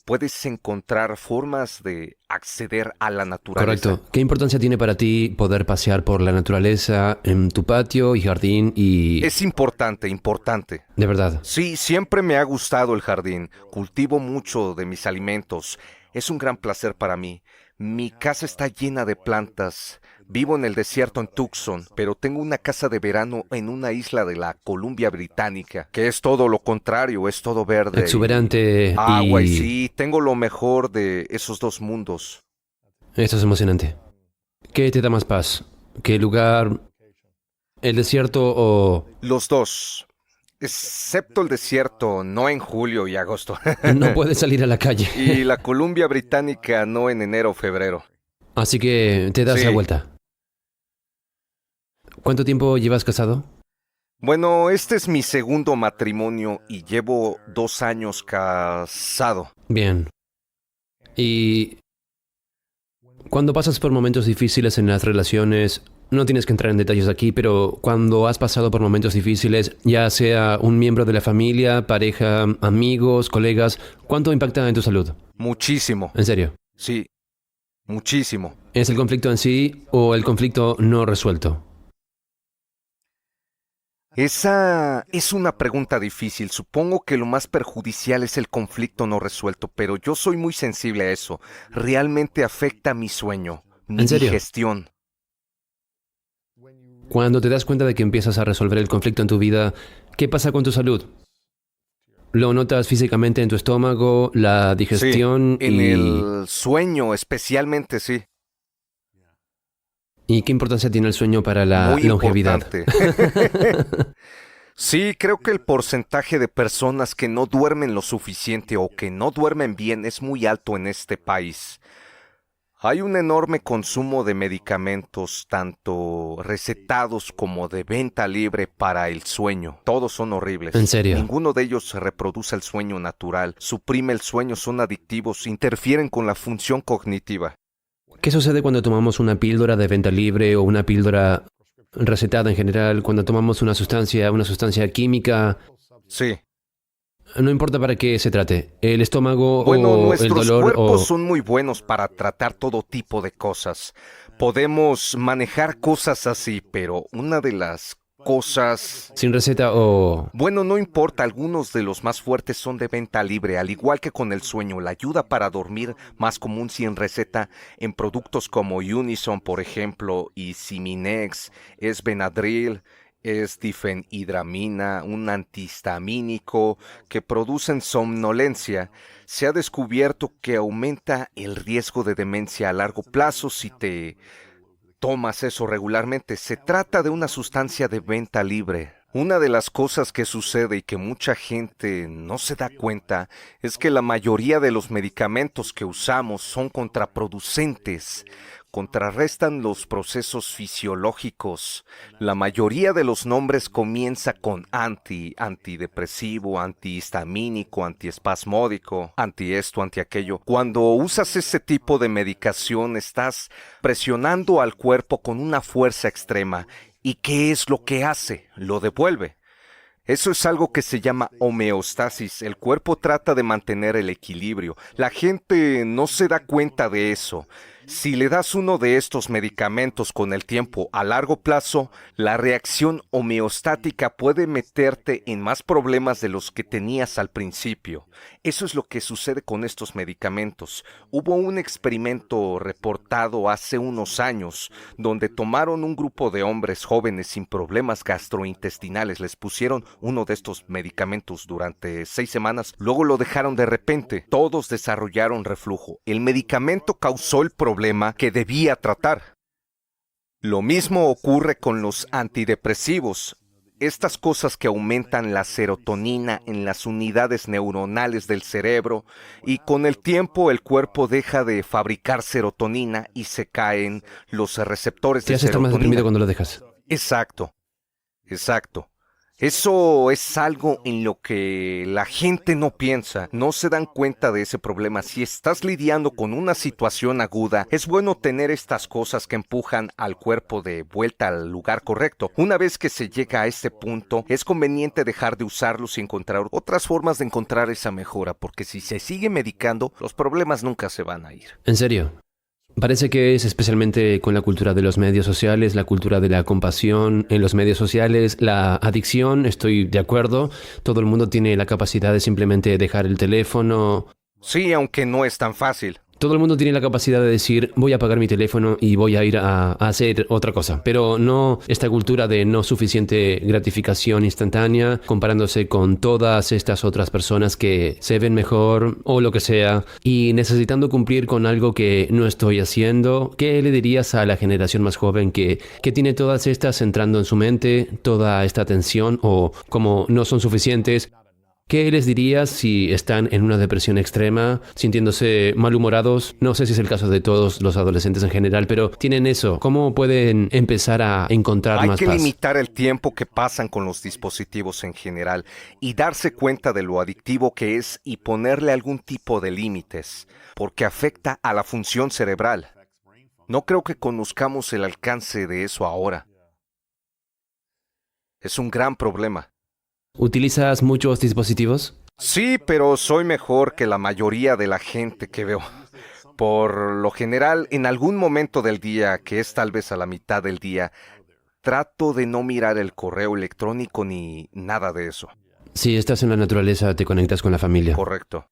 puedes encontrar formas de acceder a la naturaleza. Correcto. ¿Qué importancia tiene para ti poder pasear por la naturaleza en tu patio y jardín y... Es importante, importante. De verdad. Sí, siempre me ha gustado el jardín. Cultivo mucho de mis alimentos. Es un gran placer para mí. Mi casa está llena de plantas. Vivo en el desierto en Tucson, pero tengo una casa de verano en una isla de la Columbia Británica, que es todo lo contrario, es todo verde. Exuberante Agua y y... sí, tengo lo mejor de esos dos mundos. Esto es emocionante. ¿Qué te da más paz? ¿Qué lugar? ¿El desierto o...? Los dos, excepto el desierto, no en julio y agosto. No puedes salir a la calle. Y la Columbia Británica no en enero o febrero. Así que te das Sí. la vuelta. ¿Cuánto tiempo llevas casado? Bueno, este es mi segundo matrimonio y llevo 2 años casado. Bien. ¿Y cuando pasas por momentos difíciles en las relaciones, no tienes que entrar en detalles aquí, pero cuando has pasado por momentos difíciles, ya sea un miembro de la familia, pareja, amigos, colegas, ¿cuánto impacta en tu salud? Muchísimo. En serio. Sí, muchísimo. ¿Es el conflicto en sí o el conflicto no resuelto? Esa es una pregunta difícil. Supongo que lo más perjudicial es el conflicto no resuelto, pero yo soy muy sensible a eso. Realmente afecta mi sueño, mi ¿En serio? digestión. Cuando te das cuenta de que empiezas a resolver el conflicto en tu vida, ¿qué pasa con tu salud? ¿Lo notas físicamente en tu estómago, la Sí, digestión en el sueño especialmente, sí. y qué importancia tiene el sueño para la Muy longevidad? importante. Sí, creo que el porcentaje de personas que no duermen lo suficiente o que no duermen bien es muy alto en este país. Hay un enorme consumo de medicamentos, tanto recetados como de venta libre para el sueño. Todos son horribles. ¿En serio? Ninguno de ellos reproduce el sueño natural, suprime el sueño, son adictivos, interfieren con la función cognitiva. ¿Qué sucede cuando tomamos una píldora de venta libre o una píldora recetada en general? Cuando tomamos una sustancia química, Sí. no importa para qué se trate, el estómago Bueno, o el nuestros dolor cuerpos o... son muy buenos para tratar todo tipo de cosas. Podemos manejar cosas así, pero una de las cosas... Sin receta o... Bueno, no importa, algunos de los más fuertes son de venta libre, al igual que con el sueño. La ayuda para dormir más común sin receta en productos como Unison, por ejemplo, y Siminex, es Benadryl, es difenhidramina, un antihistamínico que producen somnolencia. Se ha descubierto que aumenta el riesgo de demencia a largo plazo si te tomas eso regularmente. Se trata de una sustancia de venta libre. Una de las cosas que sucede y que mucha gente no se da cuenta es que la mayoría de los medicamentos que usamos son contraproducentes, contrarrestan los procesos fisiológicos. La mayoría de los nombres comienza con antidepresivo, antihistamínico, antiespasmódico, anti esto, anti aquello. Cuando usas ese tipo de medicación estás presionando al cuerpo con una fuerza extrema. ¿Y qué es lo que hace? Lo devuelve. Eso es algo que se llama homeostasis. El cuerpo trata de mantener el equilibrio. La gente no se da cuenta de eso. Si le das uno de estos medicamentos con el tiempo a largo plazo, la reacción homeostática puede meterte en más problemas de los que tenías al principio. Eso es lo que sucede con estos medicamentos. Hubo un experimento reportado hace unos años donde tomaron un grupo de hombres jóvenes sin problemas gastrointestinales, les pusieron uno de estos medicamentos durante 6 semanas, luego lo dejaron de repente. Todos desarrollaron reflujo. El medicamento causó el problema que debía tratar. Lo mismo ocurre con los antidepresivos. Estas cosas que aumentan la serotonina en las unidades neuronales del cerebro y con el tiempo el cuerpo deja de fabricar serotonina y se caen los receptores Te de hace estar más deprimido serotonina. cuando lo dejas. Exacto, exacto. Eso es algo en lo que la gente no piensa, no se dan cuenta de ese problema. Si estás lidiando con una situación aguda, es bueno tener estas cosas que empujan al cuerpo de vuelta al lugar correcto. Una vez que se llega a este punto, es conveniente dejar de usarlos y encontrar otras formas de encontrar esa mejora, porque si se sigue medicando, los problemas nunca se van a ir. ¿En serio? Parece que es especialmente con la cultura de los medios sociales, la cultura de la compasión en los medios sociales, la adicción, estoy de acuerdo. Todo el mundo tiene la capacidad de simplemente dejar el teléfono. Sí, aunque no es tan fácil. Todo el mundo tiene la capacidad de decir, voy a apagar mi teléfono y voy a ir a hacer otra cosa. Pero no esta cultura de no suficiente gratificación instantánea, comparándose con todas estas otras personas que se ven mejor o lo que sea, y necesitando cumplir con algo que no estoy haciendo. ¿Qué le dirías a la generación más joven que tiene todas estas entrando en su mente, toda esta tensión, o como no son suficientes? ¿Qué les dirías si están en una depresión extrema, sintiéndose malhumorados? No sé si es el caso de todos los adolescentes en general, pero tienen eso. ¿Cómo pueden empezar a encontrar Hay más que paz? limitar el tiempo que pasan con los dispositivos en general y darse cuenta de lo adictivo que es y ponerle algún tipo de límites, porque afecta a la función cerebral. No creo que conozcamos el alcance de eso ahora. Es un gran problema. ¿Utilizas muchos dispositivos? Sí, pero soy mejor que la mayoría de la gente que veo. Por lo general, en algún momento del día, que es tal vez a la mitad del día, trato de no mirar el correo electrónico ni nada de eso. Si estás en la naturaleza, te conectas con la familia. Correcto.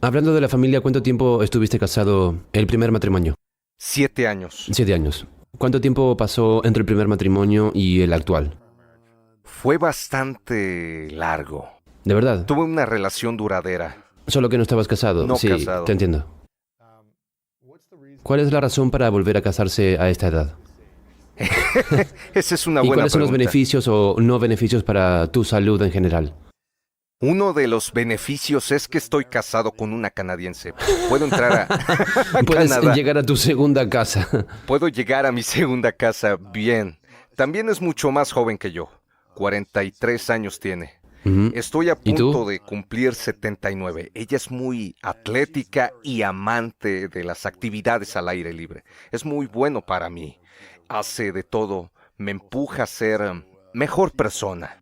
Hablando de la familia, ¿cuánto tiempo estuviste casado el primer matrimonio? 7 años. 7 años. ¿Cuánto tiempo pasó entre el primer matrimonio y el actual? Fue bastante largo. ¿De verdad? Tuve una relación duradera. Solo que no estabas casado. No Sí, casado. te entiendo. ¿Cuál es la razón para volver a casarse a esta edad? Esa es una ¿Y buena cuáles son los pregunta. beneficios o no beneficios para tu salud en general? Uno de los beneficios es que estoy casado con una canadiense. Puedo entrar a Puedes Canadá. llegar a tu segunda casa. Puedo llegar a mi segunda casa bien. También es mucho más joven que yo. 43 años tiene. Ujú. Estoy a ¿Y tú? punto de cumplir 79. Ella es muy atlética y amante de las actividades al aire libre. Es muy bueno para mí. Hace de todo. Me empuja a ser mejor persona.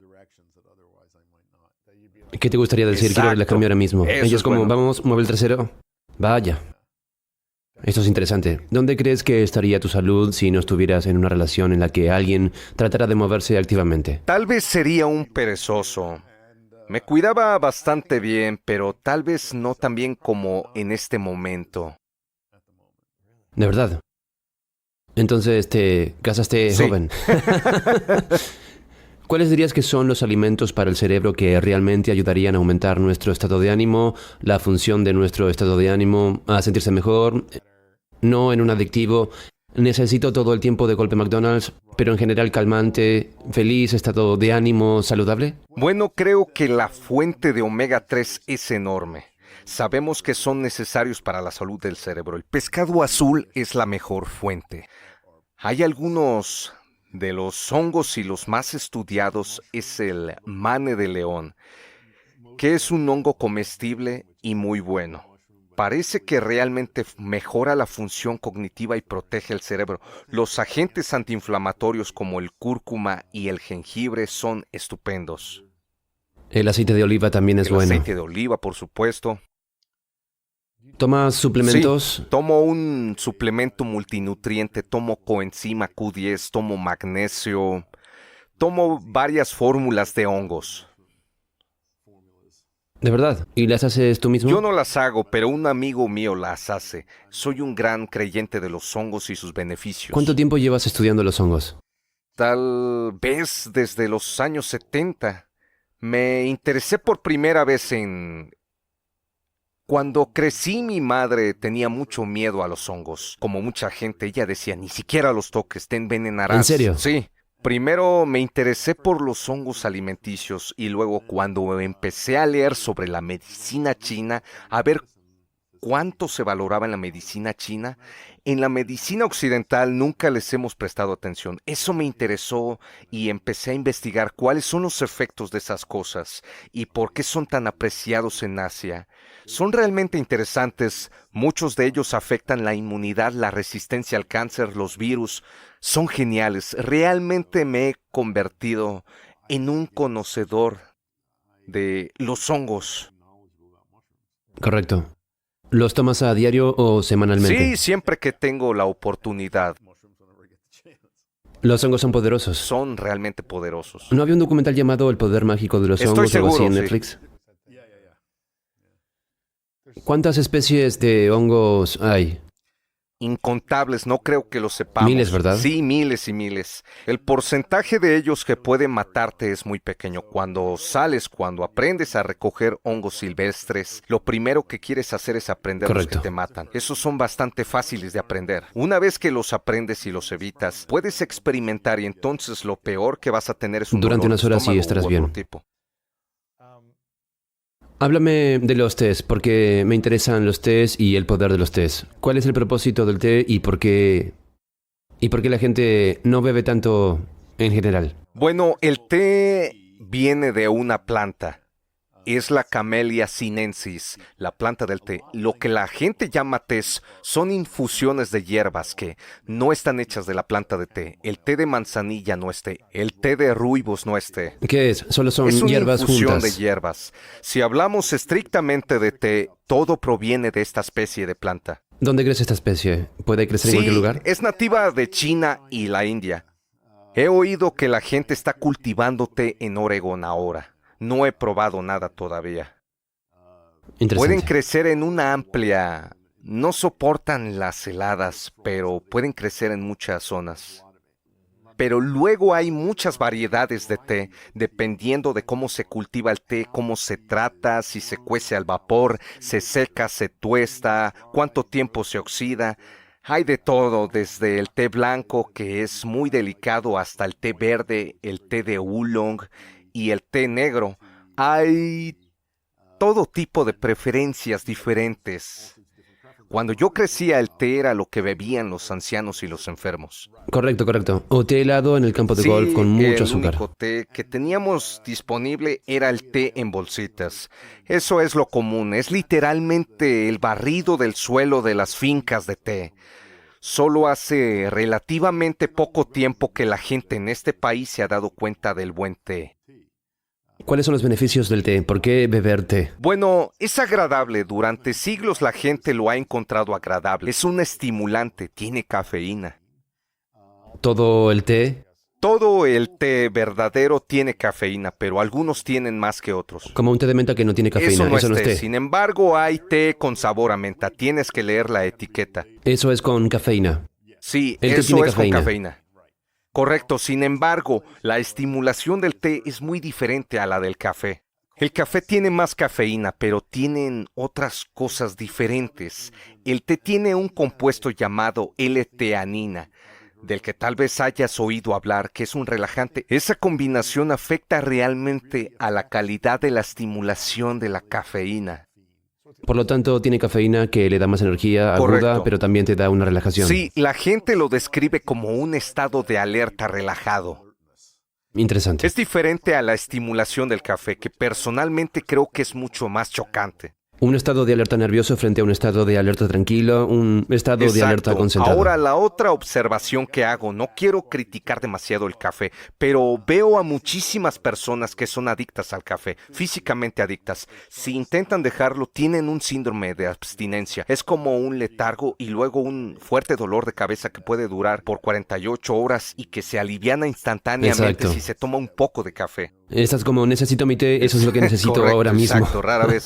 ¿Qué te gustaría decir? Exacto. Quiero la cambio ahora mismo. Eso Ella es es como, bueno. vamos, mueve el trasero. Vaya. Esto es interesante. ¿Dónde crees que estaría tu salud si no estuvieras en una relación en la que alguien tratara de moverse activamente? Tal vez sería un perezoso. Me cuidaba bastante bien, pero tal vez no tan bien como en este momento. ¿De verdad? Entonces te casaste Sí. joven. ¿Cuáles dirías que son los alimentos para el cerebro que realmente ayudarían a aumentar nuestro estado de ánimo, la función de nuestro estado de ánimo, a sentirse mejor? No en un adictivo. Necesito todo el tiempo de golpe McDonald's, pero en general calmante, feliz, estado de ánimo saludable. Bueno, creo que la fuente de omega 3 es enorme. Sabemos que son necesarios para la salud del cerebro. El pescado azul es la mejor fuente. Hay algunos de los hongos y los más estudiados es el mane de león, que es un hongo comestible y muy bueno. Parece que realmente mejora la función cognitiva y protege el cerebro. Los agentes antiinflamatorios como el cúrcuma y el jengibre son estupendos. El aceite de oliva también es El bueno. aceite de oliva, por supuesto. ¿Tomas suplementos? Sí, tomo un suplemento multinutriente, tomo coenzima Q10, tomo magnesio, tomo varias fórmulas de hongos. ¿De verdad? ¿Y las haces tú mismo? Yo no las hago, pero un amigo mío las hace. Soy un gran creyente de los hongos y sus beneficios. ¿Cuánto tiempo llevas estudiando los hongos? Tal vez desde los años 70. Me interesé por primera vez en... Cuando crecí, mi madre tenía mucho miedo a los hongos. Como mucha gente, ella decía, ni siquiera los toques, te envenenarás. ¿En serio? Sí. Primero me interesé por los hongos alimenticios y luego cuando empecé a leer sobre la medicina china, a ver cuánto se valoraba en la medicina china, en la medicina occidental nunca les hemos prestado atención. Eso me interesó y empecé a investigar cuáles son los efectos de esas cosas y por qué son tan apreciados en Asia. Son realmente interesantes, muchos de ellos afectan la inmunidad, la resistencia al cáncer, los virus, son geniales. Realmente me he convertido en un conocedor de los hongos. Correcto. ¿Los tomas a diario o semanalmente? Sí, siempre que tengo la oportunidad, Los hongos son poderosos. son realmente poderosos. ¿No había un documental llamado El poder mágico de los Estoy hongos o algo así seguro, en sí. Netflix? ¿Cuántas especies de hongos hay? Incontables, no creo que lo sepamos. Miles, ¿verdad? Sí, miles y miles. El porcentaje de ellos que pueden matarte es muy pequeño. Cuando aprendes a recoger hongos silvestres, lo primero que quieres hacer es aprender los Correcto. que te matan. Esos son bastante fáciles de aprender. Una vez que los aprendes y los evitas, puedes experimentar y entonces lo peor que vas a tener es un Durante dolor unas de horas sí estómago estarás u bien. otro tipo. Háblame de los tés, porque me interesan los tés y el poder de los tés. ¿Cuál es el propósito del té y por qué la gente no bebe tanto en general? Bueno, el té viene de una planta. es la Camellia sinensis, la planta del té. Lo que la gente llama tés son infusiones de hierbas que no están hechas de la planta de té. El té de manzanilla no es té, el té de rooibos no es té. ¿Qué es? Solo son Es una hierbas infusión juntas. de hierbas. Si hablamos estrictamente de té, todo proviene de esta especie de planta. ¿Dónde crece esta especie? ¿Puede crecer en cualquier lugar? Es nativa de China y la India. He oído que la gente está cultivando té en Oregón ahora. No he probado nada todavía. Interesante. Pueden crecer en una amplia... No soportan las heladas, pero pueden crecer en muchas zonas. Pero luego hay muchas variedades de té, dependiendo de cómo se cultiva el té, cómo se trata, si se cuece al vapor, se seca, se tuesta, cuánto tiempo se oxida. Hay de todo, desde el té blanco, que es muy delicado, hasta el té verde, el té de oolong y el té negro. Hay todo tipo de preferencias diferentes. Cuando yo crecía, el té era lo que bebían los ancianos y los enfermos. Correcto, correcto. O té helado en el campo de golf con mucho azúcar. El único té que teníamos disponible era el té en bolsitas. Eso es lo común, es literalmente el barrido del suelo de las fincas de té. Solo hace relativamente poco tiempo que la gente en este país se ha dado cuenta del buen té. ¿Cuáles son los beneficios del té? ¿Por qué beber té? Bueno, es agradable. Durante siglos la gente lo ha encontrado agradable. Es un estimulante, tiene cafeína. ¿Todo el té? Todo el té verdadero tiene cafeína, pero algunos tienen más que otros. Como un té de menta que no tiene cafeína. Eso no es té. té. Sin embargo, hay té con sabor a menta. Tienes que leer la etiqueta. Eso es con cafeína. Sí, El té eso tiene es cafeína. con cafeína. Correcto. Sin embargo, la estimulación del té es muy diferente a la del café. El café tiene más cafeína, pero tienen otras cosas diferentes. El té tiene un compuesto llamado L-teanina, del que tal vez hayas oído hablar, que es un relajante. Esa combinación afecta realmente a la calidad de la estimulación de la cafeína. Por lo tanto, tiene cafeína que le da más energía aguda, Correcto. pero también te da una relajación. Sí, la gente lo describe como un estado de alerta relajado. Interesante. Es diferente a la estimulación del café, que personalmente creo que es mucho más chocante. Un estado de alerta nervioso frente a un estado de alerta tranquilo, un estado de Exacto. alerta concentrado. Ahora, la otra observación que hago, no quiero criticar demasiado el café, pero veo a muchísimas personas que son adictas al café, físicamente adictas. Si intentan dejarlo, tienen un síndrome de abstinencia. Es como un letargo y luego un fuerte dolor de cabeza que puede durar por 48 horas y que se aliviana instantáneamente Exacto. si se toma un poco de café. Estás como, necesito mi té, eso es lo que necesito Correcto, ahora mismo. Exacto, rara vez.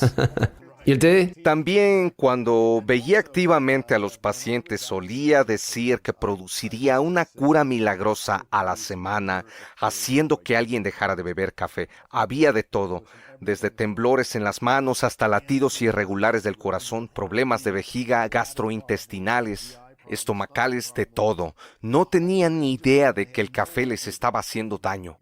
¿Y el té? También cuando veía activamente a los pacientes solía decir que produciría una cura milagrosa a la semana, haciendo que alguien dejara de beber café. Había de todo, desde temblores en las manos hasta latidos irregulares del corazón, problemas de vejiga, gastrointestinales, estomacales, de todo. No tenían ni idea de que el café les estaba haciendo daño.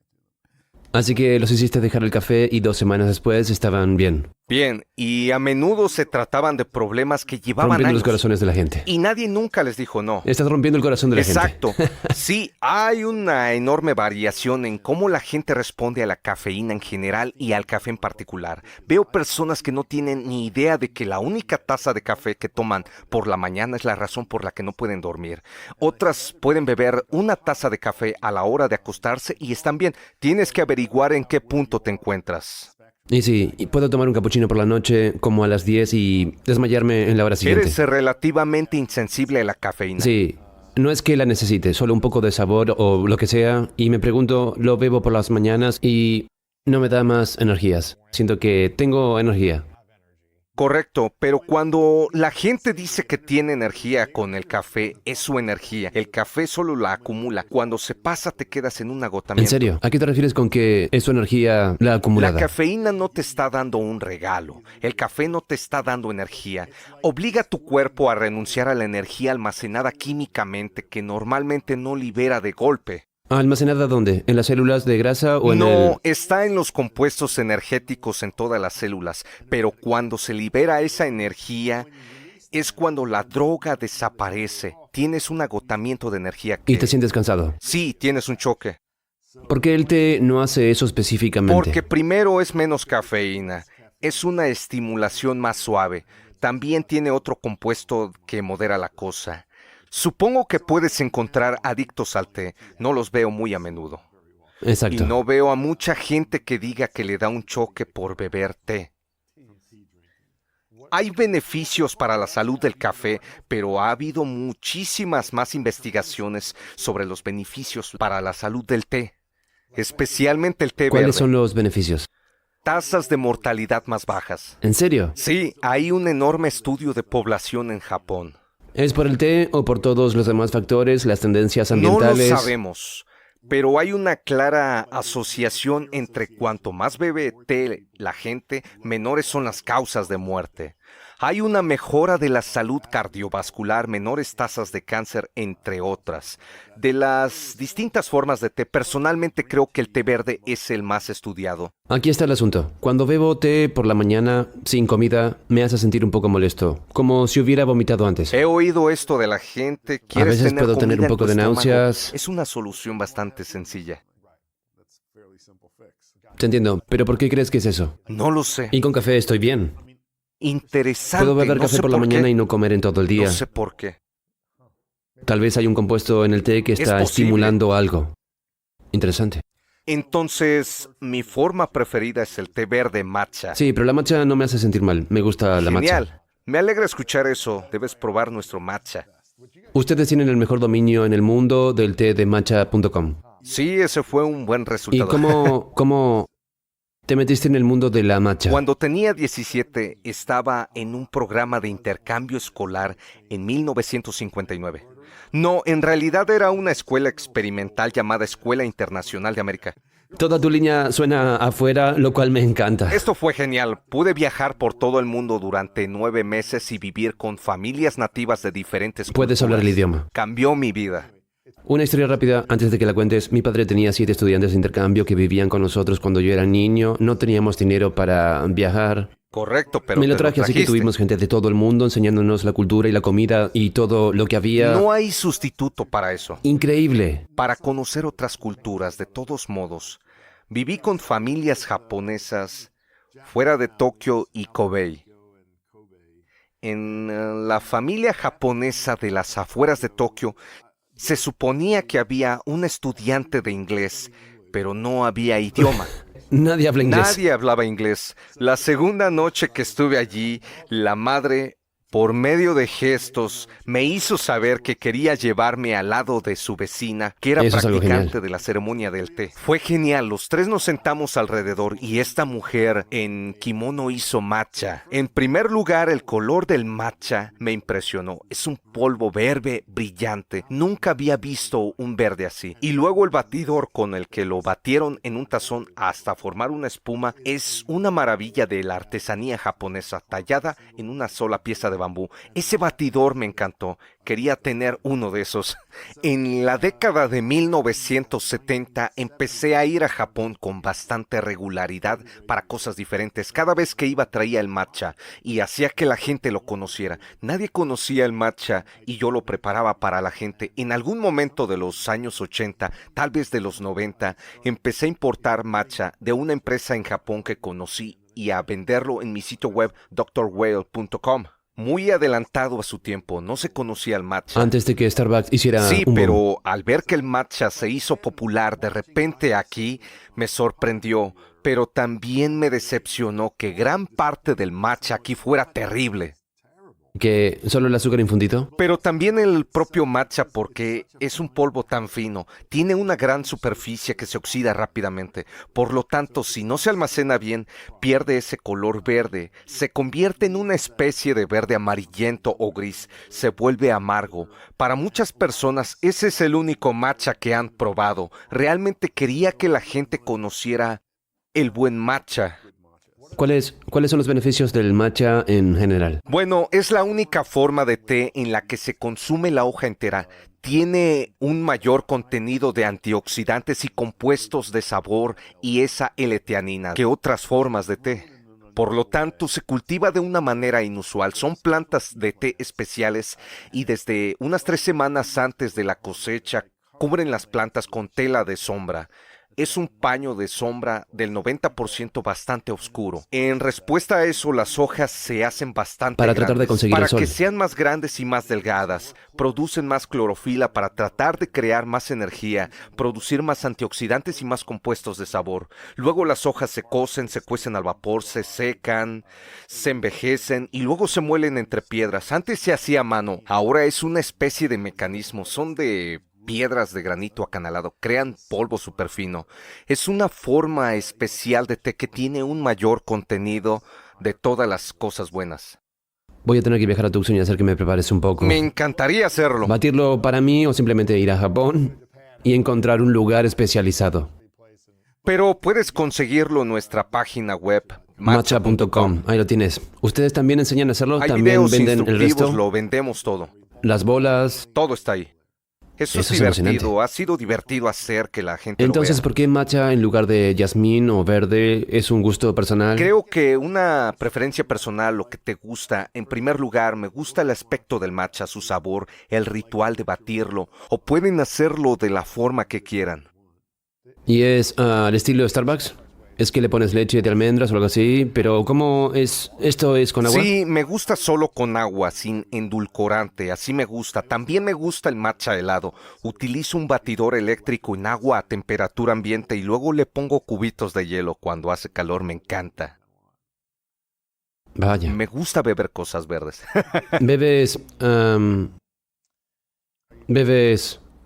Así que los hiciste dejar el café y 2 semanas después estaban bien, Bien, y a menudo se trataban de problemas que llevaban rompiendo los años. corazones de la gente. Y nadie nunca les dijo no. Estás rompiendo el corazón de la Exacto. gente. Sí, hay una enorme variación en cómo la gente responde a la cafeína en general y al café en particular. Veo personas que no tienen ni idea de que la única taza de café que toman por la mañana es la razón por la que no pueden dormir. Otras pueden beber una taza de café a la hora de acostarse y están bien. Tienes que averiguar en qué punto te encuentras. Y sí, y puedo tomar un capuchino por la noche como a las 10 y desmayarme en la hora siguiente. Eres relativamente insensible a la cafeína. Sí, no es que la necesite, solo un poco de sabor o lo que sea. Y me pregunto, lo bebo por las mañanas y no me da más energías. Siento que tengo energía. Correcto, pero cuando la gente dice que tiene energía con el café, es su energía. El café solo la acumula. Cuando se pasa te quedas en un agotamiento. ¿En serio? ¿A qué te refieres con que es tu energía la acumulada? La cafeína no te está dando un regalo. El café no te está dando energía. Obliga a tu cuerpo a renunciar a la energía almacenada químicamente que normalmente no libera de golpe. ¿Almacenada dónde? ¿En las células de grasa o en No, está en los compuestos energéticos en todas las células, pero cuando se libera esa energía es cuando la droga desaparece. Tienes un agotamiento de energía. y te sientes cansado? Sí, tienes un choque. ¿Por qué el té no hace eso específicamente? Porque primero es menos cafeína. es una estimulación más suave. También tiene otro compuesto que modera la cosa. Supongo que puedes encontrar adictos al té. No los veo muy a menudo. Y Exacto. no veo a mucha gente que diga que le da un choque por beber té. Hay beneficios para la salud del café, pero ha habido muchísimas más investigaciones sobre los beneficios para la salud del té, especialmente el té verde. ¿Cuáles son los beneficios? Tasas de mortalidad más bajas. ¿En serio? Sí, hay un enorme estudio de población en Japón. ¿Es por el té o por todos los demás factores, las tendencias No lo ambientales? sabemos, pero hay una clara asociación entre cuanto más bebe té la gente, menores son las causas de muerte. Hay una mejora de la salud cardiovascular, menores tasas de cáncer, entre otras. De las distintas formas de té, personalmente creo que el té verde es el más estudiado. Aquí está el asunto. Cuando bebo té por la mañana, sin comida, me hace sentir un poco molesto, como si hubiera vomitado antes. He oído esto de la gente. ¿Quieres veces tener puedo tener comida un poco en tu de estómago? náuseas. Es una solución bastante sencilla. Te entiendo, pero ¿por qué crees que es eso? No lo sé. Y con café estoy bien. Interesante. Puedo beber no café sé por la mañana qué. y no comer en todo el día. No sé por qué. Tal vez hay un compuesto en el té que está posible. estimulando algo. Interesante. Entonces, mi forma preferida es el té verde matcha. Sí, pero la matcha no me hace sentir mal. Me gusta la matcha. Genial. Me alegra escuchar eso. Debes probar nuestro matcha. Ustedes tienen el mejor dominio en el mundo del té de matcha.com. Sí, ese fue un buen ¿Y resultado. cómo te metiste en el mundo de la matcha? Cuando tenía 17, estaba en un programa de intercambio escolar en 1959. No, en realidad era una escuela experimental llamada Escuela Internacional de América. Toda tu línea suena afuera, lo cual me encanta. Esto fue genial. Pude viajar por todo el mundo durante 9 meses y vivir con familias nativas de diferentes Puedes hablar el culturas. idioma. Cambió mi vida. Una historia rápida, antes de que la cuentes. Mi padre tenía 7 estudiantes de intercambio que vivían con nosotros cuando yo era niño. No teníamos dinero para viajar. Correcto, pero Me lo te traje, así que trajiste. tuvimos gente de todo el mundo enseñándonos la cultura y la comida y todo lo que había. No hay sustituto para eso. Increíble. Para conocer otras culturas, de todos modos, viví con familias japonesas fuera de Tokio y Kobe. En la familia japonesa de las afueras de Tokio, se suponía que había un estudiante de inglés, pero no había idioma. Nadie habla inglés. Nadie hablaba inglés. La segunda noche que estuve allí, la madre, por medio de gestos, me hizo saber que quería llevarme al lado de su vecina, que era Eso es algo practicante genial. de la ceremonia del té. Fue genial, los tres nos sentamos alrededor y esta mujer en kimono hizo matcha. En primer lugar, el color del matcha me impresionó. Es un polvo verde brillante. Nunca había visto un verde así. Y luego el batidor con el que lo batieron en un tazón hasta formar una espuma es una maravilla de la artesanía japonesa, tallada en una sola pieza de bambú. Ese batidor me encantó. Quería tener uno de esos. En la década de 1970 empecé a ir a Japón con bastante regularidad para cosas diferentes. Cada vez que iba traía el matcha y hacía que la gente lo conociera. Nadie conocía el matcha y yo lo preparaba para la gente. En algún momento de los años 80, tal vez de los 90, empecé a importar matcha de una empresa en Japón que conocí y a venderlo en mi sitio web drwhale.com. Muy adelantado a su tiempo, no se conocía el matcha. Antes de que Starbucks hiciera Sí, un boom. pero al ver que el matcha se hizo popular de repente aquí, me sorprendió, pero también me decepcionó que gran parte del matcha aquí fuera terrible. ¿Que solo el azúcar infundido? Pero también el propio matcha, porque es un polvo tan fino, tiene una gran superficie que se oxida rápidamente. Por lo tanto, si no se almacena bien, pierde ese color verde, se convierte en una especie de verde amarillento o gris, se vuelve amargo. Para muchas personas, ese es el único matcha que han probado. Realmente quería que la gente conociera el buen matcha. ¿Cuáles son los beneficios del matcha en general? Bueno, es la única forma de té en la que se consume la hoja entera. Tiene un mayor contenido de antioxidantes y compuestos de sabor y esa L-teanina que otras formas de té. Por lo tanto, se cultiva de una manera inusual. Son plantas de té especiales y desde unas 3 semanas antes de la cosecha cubren las plantas con tela de sombra. es un paño de sombra del 90% bastante oscuro. En respuesta a eso, las hojas se hacen bastante Para tratar de grandes, conseguir para el sol. que sean más grandes y más delgadas. Producen más clorofila para tratar de crear más energía, producir más antioxidantes y más compuestos de sabor. Luego las hojas se cocen, se cuecen al vapor, se secan, se envejecen y luego se muelen entre piedras. Antes se hacía a mano, ahora es una especie de mecanismo. Son de piedras de granito acanalado, crean polvo súper fino. Es una forma especial de té que tiene un mayor contenido de todas las cosas buenas. Voy a tener que viajar a Tucson y hacer que me prepares un poco. Me encantaría hacerlo. ¿Batirlo para mí o simplemente ir a Japón y encontrar un lugar especializado? Pero puedes conseguirlo en nuestra página web, Matcha.com. Ahí lo tienes. ¿Ustedes también enseñan a hacerlo? Hay ¿También videos venden el instructivos, resto? lo vendemos todo. Las bolas. Todo está ahí. Eso es es emocionante. divertido, ha sido divertido hacer que la gente Entonces, lo vea. ¿por qué matcha en lugar de jazmín o verde? ¿Es un gusto personal? Creo que una preferencia personal, lo que te gusta, en primer lugar, me gusta el aspecto del matcha, su sabor, el ritual de batirlo, o pueden hacerlo de la forma que quieran. ¿Y es al estilo de Starbucks? ¿Es que le pones leche de almendras o algo así? Pero ¿cómo es? ¿Esto es con agua? Sí, me gusta solo con agua, sin endulcorante, así me gusta. También me gusta el matcha helado. Utilizo un batidor eléctrico en agua a temperatura ambiente y luego le pongo cubitos de hielo cuando hace calor, me encanta. Vaya. Me gusta beber cosas verdes. ¿Bebes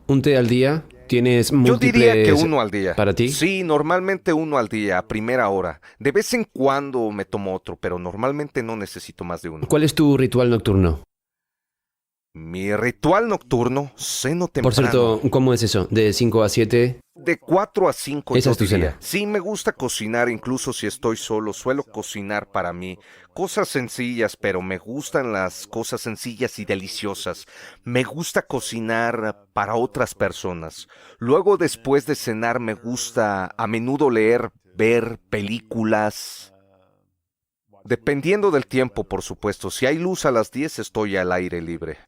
un té al día? ¿Tienes Yo múltiples diría que uno al día. para ti? Sí, normalmente uno al día, a primera hora. De vez en cuando me tomo otro, pero normalmente no necesito más de uno. ¿Cuál es tu ritual nocturno? Mi ritual nocturno, ceno temprano. Por cierto, ¿cómo es eso? ¿De 5 a 7? De 4 a 5 Esa yo es tu diría. cena. Sí, me gusta cocinar, incluso si estoy solo, suelo cocinar para mí. Cosas sencillas, pero me gustan las cosas sencillas y deliciosas. Me gusta cocinar para otras personas. Luego, después de cenar, me gusta a menudo leer, ver películas. Dependiendo del tiempo, por supuesto. Si hay luz a las 10, estoy al aire libre.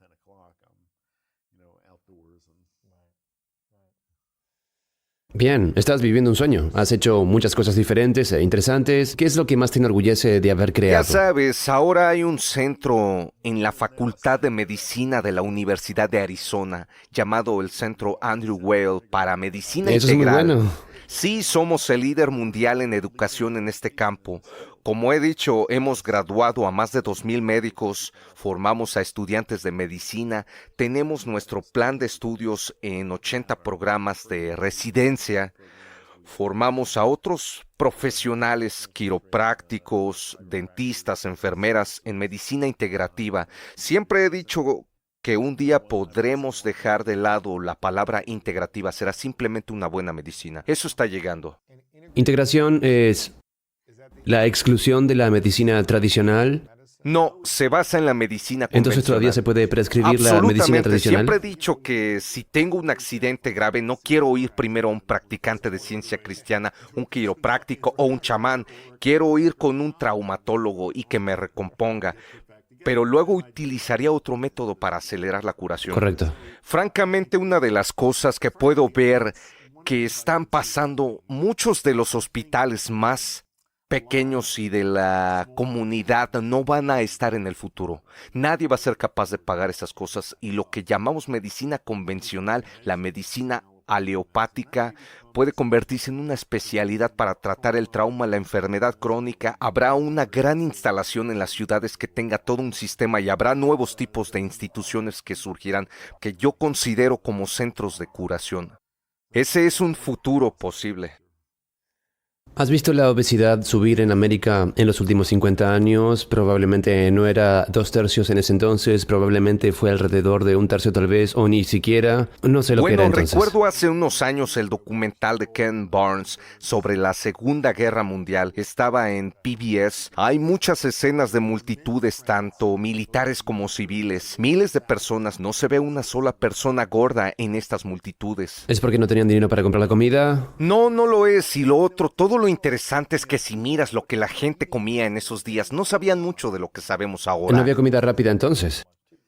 Bien, estás viviendo un sueño. Has hecho muchas cosas diferentes e interesantes. ¿Qué es lo que más te enorgullece de haber Ya creado? sabes, ahora hay un centro en la Facultad de Medicina de la Universidad de Arizona llamado el Centro Andrew Weil para Medicina Eso es muy Integral. bueno. Sí, somos el líder mundial en educación en este campo. Como he dicho, hemos graduado a más de 2,000 médicos, formamos a estudiantes de medicina, tenemos nuestro plan de estudios en 80 programas de residencia, formamos a otros profesionales, quiroprácticos, dentistas, enfermeras en medicina integrativa. Siempre he dicho que un día podremos dejar de lado la palabra integrativa, será simplemente una buena medicina. Eso está llegando. Integración es la exclusión de la medicina tradicional. No, se basa en la medicina convencional. Entonces todavía se puede prescribir la medicina Absolutamente. tradicional. Siempre he dicho que si tengo un accidente grave, no quiero ir primero a un practicante de ciencia cristiana, un quiropráctico o un chamán. Quiero ir con un traumatólogo y que me recomponga. Pero luego utilizaría otro método para acelerar la curación. Correcto. Francamente, una de las cosas que puedo ver que están pasando muchos de los hospitales más pequeños y de la comunidad no van a estar en el futuro. Nadie va a ser capaz de pagar esas cosas y lo que llamamos medicina convencional, la medicina aleopática, puede convertirse en una especialidad para tratar el trauma, la enfermedad crónica. Habrá una gran instalación en las ciudades que tenga todo un sistema y habrá nuevos tipos de instituciones que surgirán que yo considero como centros de curación. Ese es un futuro posible. ¿Has visto la obesidad subir en América en los últimos 50 años? Probablemente no era 2/3 en ese entonces, probablemente fue alrededor de 1/3 tal vez, o ni siquiera. No sé lo que era entonces. Recuerdo hace unos años el documental de Ken Barnes sobre la Segunda Guerra Mundial. Estaba en PBS. Hay muchas escenas de multitudes, tanto militares como civiles. Miles de personas, no se ve una sola persona gorda en estas multitudes. ¿Es porque no tenían dinero para comprar la comida? No, no lo es. Y lo otro, todo lo interesante es que si miras lo que la gente comía en esos días, no sabían mucho de lo que sabemos ahora. No había comida rápida entonces.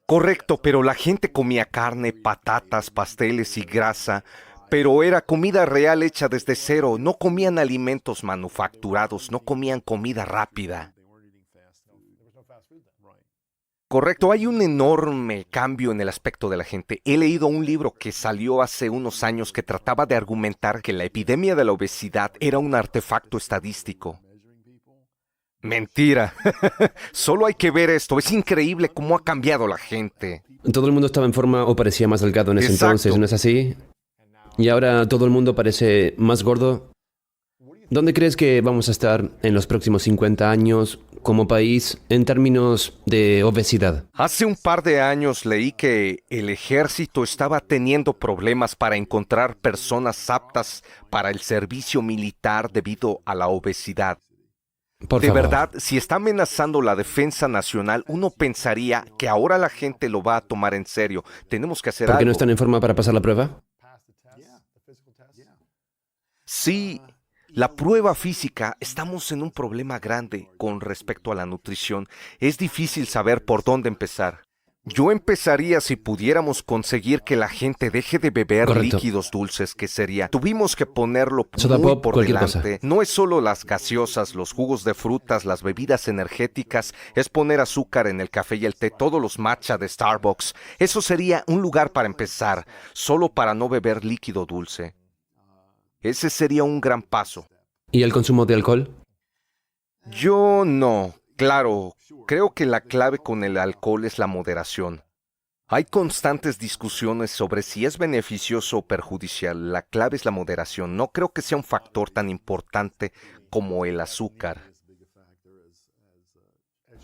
Correcto, pero la gente comía carne, patatas, pasteles y grasa. pero era comida real hecha desde cero. No comían alimentos manufacturados, no comían comida rápida. Correcto, hay un enorme cambio en el aspecto de la gente. He leído un libro que salió hace unos años que trataba de argumentar que la epidemia de la obesidad era un artefacto estadístico. Mentira. Solo hay que ver esto. Es increíble cómo ha cambiado la gente. Todo el mundo estaba en forma o parecía más delgado en ese Exacto. entonces, ¿no es así? Y ahora todo el mundo parece más gordo. ¿Dónde crees que vamos a estar en los próximos 50 años como país en términos de obesidad? Hace un par de años leí que el ejército estaba teniendo problemas para encontrar personas aptas para el servicio militar debido a la obesidad. Por De favor. verdad, si está amenazando la defensa nacional, uno pensaría que ahora la gente lo va a tomar en serio. Tenemos que hacer ¿Por qué algo. no están en forma para pasar la prueba? Sí, la prueba física, estamos en un problema grande con respecto a la nutrición. Es difícil saber por dónde empezar. Yo empezaría si pudiéramos conseguir que la gente deje de beber Correcto. líquidos dulces, que sería. Tuvimos que ponerlo Soda muy pop, por cualquier delante. No es solo las gaseosas, los jugos de frutas, las bebidas energéticas, es poner azúcar en el café y el té, todos los matcha de Starbucks. Eso sería un lugar para empezar, solo para no beber líquido dulce. Ese sería un gran paso. ¿Y el consumo de alcohol? Yo no. Claro, creo que la clave con el alcohol es la moderación. Hay constantes discusiones sobre si es beneficioso o perjudicial. La clave es la moderación. No creo que sea un factor tan importante como el azúcar.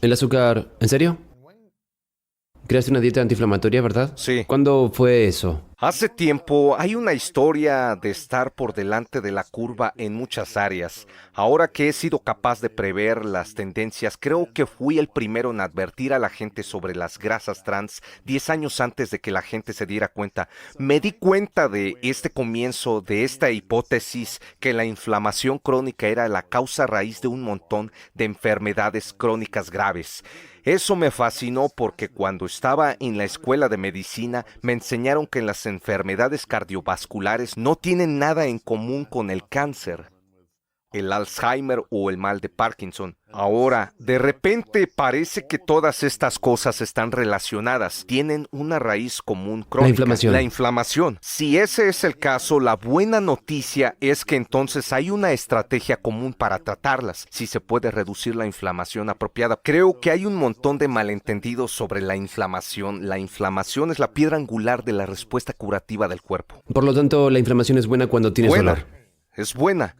¿El azúcar? ¿En serio? Creaste una dieta antiinflamatoria, ¿verdad? Sí. ¿Cuándo fue eso? Hace tiempo hay una historia de estar por delante de la curva en muchas áreas. Ahora que he sido capaz de prever las tendencias, creo que fui el primero en advertir a la gente sobre las grasas trans 10 años antes de que la gente se diera cuenta. Me di cuenta de este comienzo, de esta hipótesis, que la inflamación crónica era la causa raíz de un montón de enfermedades crónicas graves. Eso me fascinó porque cuando estaba en la escuela de medicina me enseñaron que las enfermedades cardiovasculares no tienen nada en común con el cáncer, el Alzheimer o el mal de Parkinson. Ahora, de repente parece que todas estas cosas están relacionadas, tienen una raíz común crónica. inflamación. La inflamación. Si ese es el caso, la buena noticia es que entonces hay una estrategia común para tratarlas, si se puede reducir la inflamación apropiada. Creo que hay un montón de malentendidos sobre la inflamación. La inflamación es la piedra angular de la respuesta curativa del cuerpo. Por lo tanto, la inflamación es buena cuando tienes dolor. Es buena.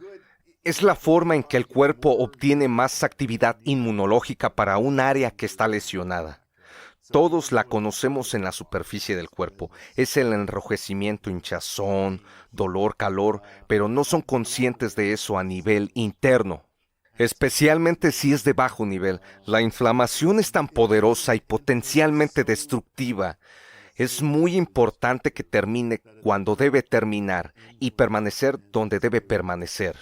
Es la forma en que el cuerpo obtiene más actividad inmunológica para un área que está lesionada. Todos la conocemos en la superficie del cuerpo. Es el enrojecimiento, hinchazón, dolor, calor, pero no son conscientes de eso a nivel interno. Especialmente si es de bajo nivel. La inflamación es tan poderosa y potencialmente destructiva. Es muy importante que termine cuando debe terminar y permanecer donde debe permanecer.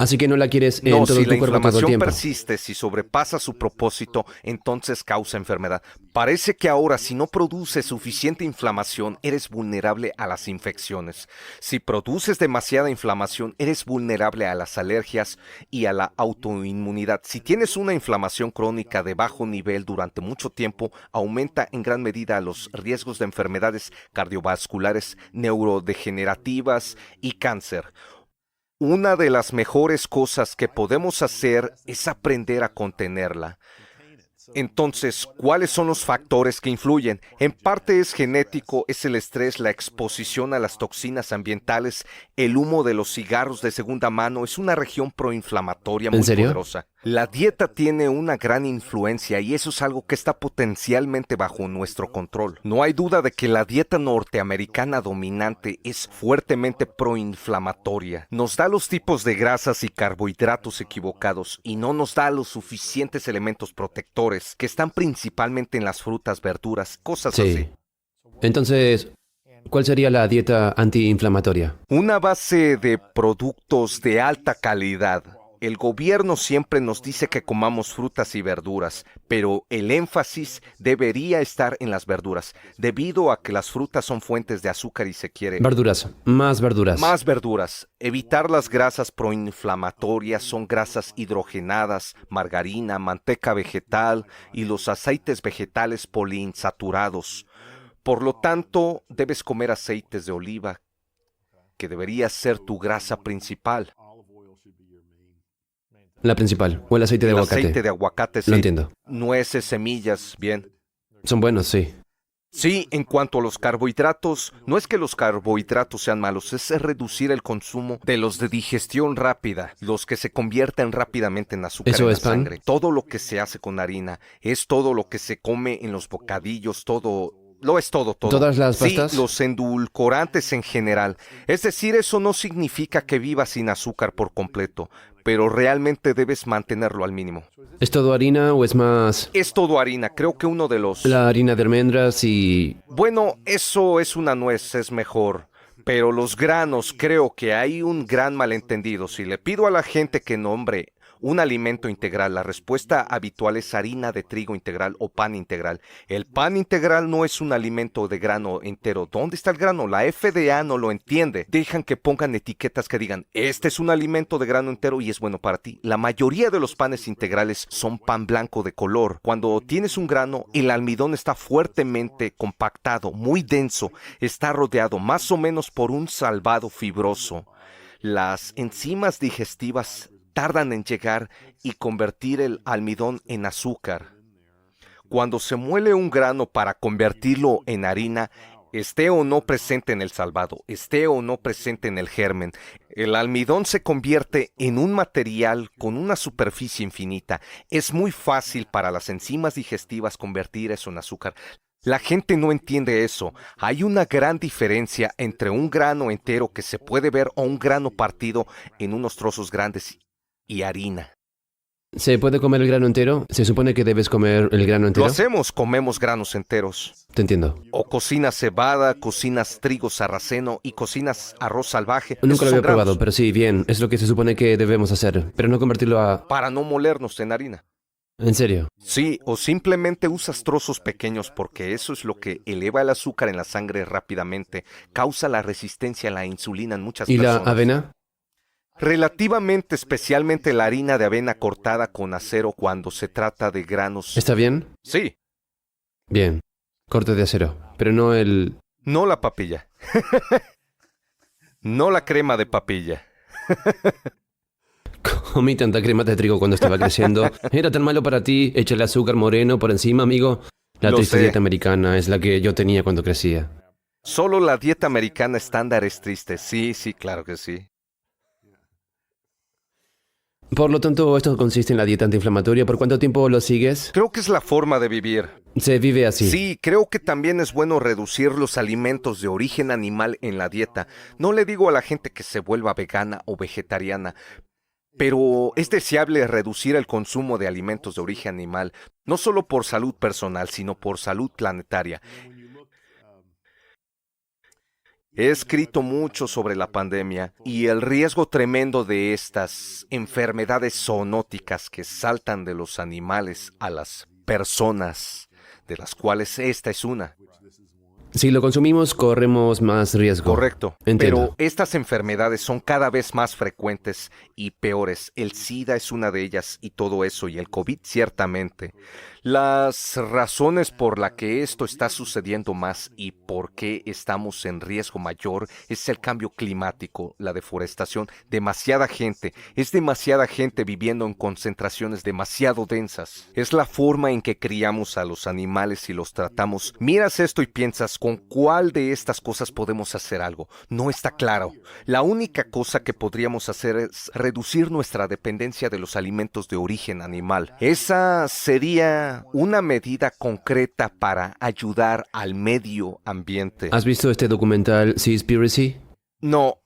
Así que no la quieres en No, todo si tu la cuerpo todo el inflamación tiempo. persiste, si sobrepasa su propósito, entonces causa enfermedad. Parece que ahora, si no produces suficiente inflamación, eres vulnerable a las infecciones. Si produces demasiada inflamación, eres vulnerable a las alergias y a la autoinmunidad. Si tienes una inflamación crónica de bajo nivel durante mucho tiempo, aumenta en gran medida los riesgos de enfermedades cardiovasculares, neurodegenerativas y cáncer. Una de las mejores cosas que podemos hacer es aprender a contenerla. Entonces, ¿cuáles son los factores que influyen? En parte es genético, es el estrés, la exposición a las toxinas ambientales, el humo de los cigarros de segunda mano, es una región proinflamatoria muy ¿En serio? poderosa. La dieta tiene una gran influencia y eso es algo que está potencialmente bajo nuestro control. No hay duda de que la dieta norteamericana dominante es fuertemente proinflamatoria. Nos da los tipos de grasas y carbohidratos equivocados y no nos da los suficientes elementos protectores que están principalmente en las frutas, verduras, cosas Sí. así. Entonces, ¿cuál sería la dieta antiinflamatoria? Una base de productos de alta calidad. El gobierno siempre nos dice que comamos frutas y verduras, pero el énfasis debería estar en las verduras, debido a que las frutas son fuentes de azúcar y se quiere Verduras, más verduras. más verduras. Evitar las grasas proinflamatorias son grasas hidrogenadas, margarina, manteca vegetal y los aceites vegetales poliinsaturados. Por lo tanto, debes comer aceites de oliva, que debería ser tu grasa principal. La principal, o el aceite de El aguacate. aceite de aguacate, sí. Lo entiendo. Nueces, semillas, bien. Son buenos, sí. Sí, en cuanto a los carbohidratos, no es que los carbohidratos sean malos, es reducir el consumo de los de digestión rápida, los que se convierten rápidamente en azúcar ¿Eso en es la pan? sangre. Todo lo que se hace con harina, es todo lo que se come en los bocadillos, todo. Lo es todo. ¿Todas las pastas? Sí, los endulcorantes en general. Es decir, eso no significa que vivas sin azúcar por completo, pero realmente debes mantenerlo al mínimo. ¿Es todo harina o es más Es todo harina, creo que uno de los... la harina de almendras y... Bueno, eso es una nuez, es mejor. Pero los granos, creo que hay un gran malentendido. Si le pido a la gente que nombre un alimento integral, la respuesta habitual es harina de trigo integral o pan integral. El pan integral no es un alimento de grano entero. ¿Dónde está el grano? La FDA no lo entiende. Dejan que pongan etiquetas que digan, este es un alimento de grano entero y es bueno para ti. La mayoría de los panes integrales son pan blanco de color. Cuando tienes un grano, el almidón está fuertemente compactado, muy denso, está rodeado más o menos por un salvado fibroso. Las enzimas digestivas tardan en llegar y convertir el almidón en azúcar. Cuando se muele un grano para convertirlo en harina, esté o no presente en el salvado, esté o no presente en el germen, el almidón se convierte en un material con una superficie infinita. Es muy fácil para las enzimas digestivas convertir eso en azúcar. La gente no entiende eso. Hay una gran diferencia entre un grano entero que se puede ver o un grano partido en unos trozos grandes y harina. ¿Se puede comer el grano entero? ¿Se supone que debes comer el grano Lo entero? hacemos, comemos granos enteros. Te entiendo. O cocinas cebada, cocinas trigo sarraceno y cocinas arroz salvaje. Nunca Esos lo son había probado, granos. pero sí, bien. Es lo que se supone que debemos hacer. Pero no convertirlo a... Para no molernos en harina. En serio. Sí, o simplemente usas trozos pequeños porque eso es lo que eleva el azúcar en la sangre rápidamente, causa la resistencia a la insulina en muchas ¿Y la personas. avena? Relativamente, especialmente la harina de avena cortada con acero cuando se trata de granos. ¿Está bien? Sí, Bien. Corte de acero. Pero no el... no la papilla. No la crema de papilla. Comí tanta crema de trigo cuando estaba creciendo. Era tan malo para ti. Échale azúcar moreno por encima, amigo. La Lo triste sé. dieta americana es la que yo tenía cuando crecía. Solo la dieta americana estándar es triste. Sí, claro que sí. Por lo tanto, esto consiste en la dieta antiinflamatoria. ¿Por cuánto tiempo lo sigues? Creo que es la forma de vivir. Se vive así. Sí, creo que también es bueno reducir los alimentos de origen animal en la dieta. No le digo a la gente que se vuelva vegana o vegetariana, pero es deseable reducir el consumo de alimentos de origen animal, no solo por salud personal, sino por salud planetaria. He escrito mucho sobre la pandemia y el riesgo tremendo de estas enfermedades zoonóticas que saltan de los animales a las personas, de las cuales esta es una. Si lo consumimos, corremos más riesgo. Correcto. Entiendo. Pero estas enfermedades son cada vez más frecuentes y peores. El SIDA es una de ellas y todo eso, y el COVID ciertamente. Las razones por las que esto está sucediendo más y por qué estamos en riesgo mayor es el cambio climático, la deforestación, demasiada gente. Es demasiada gente viviendo en concentraciones demasiado densas. Es la forma en que criamos a los animales y los tratamos. Miras esto y piensas, ¿con cuál de estas cosas podemos hacer algo? No está claro. La única cosa que podríamos hacer es reducir nuestra dependencia de los alimentos de origen animal. Esa sería una medida concreta para ayudar al medio ambiente. ¿Has visto este documental Seaspiracy? No,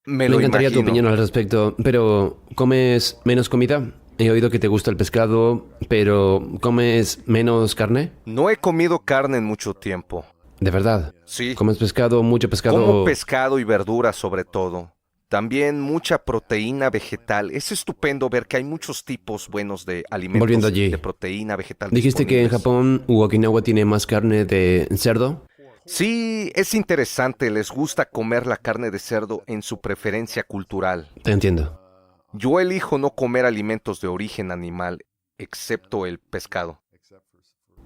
me lo encantaría tu imagino. opinión al respecto, pero ¿comes menos comida? He oído que te gusta el pescado, pero ¿comes menos carne? No he comido carne en mucho tiempo. ¿De verdad? Sí. ¿Comes pescado, mucho pescado? Como pescado y verduras sobre todo. También mucha proteína vegetal. Es estupendo ver que hay muchos tipos buenos de alimentos Volviendo allí. de proteína vegetal. Dijiste que en disponibles. Japón u Okinawa tiene más carne de cerdo. Sí, es interesante. Les gusta comer la carne de cerdo en su preferencia cultural. Te entiendo. Yo elijo no comer alimentos de origen animal, excepto el pescado.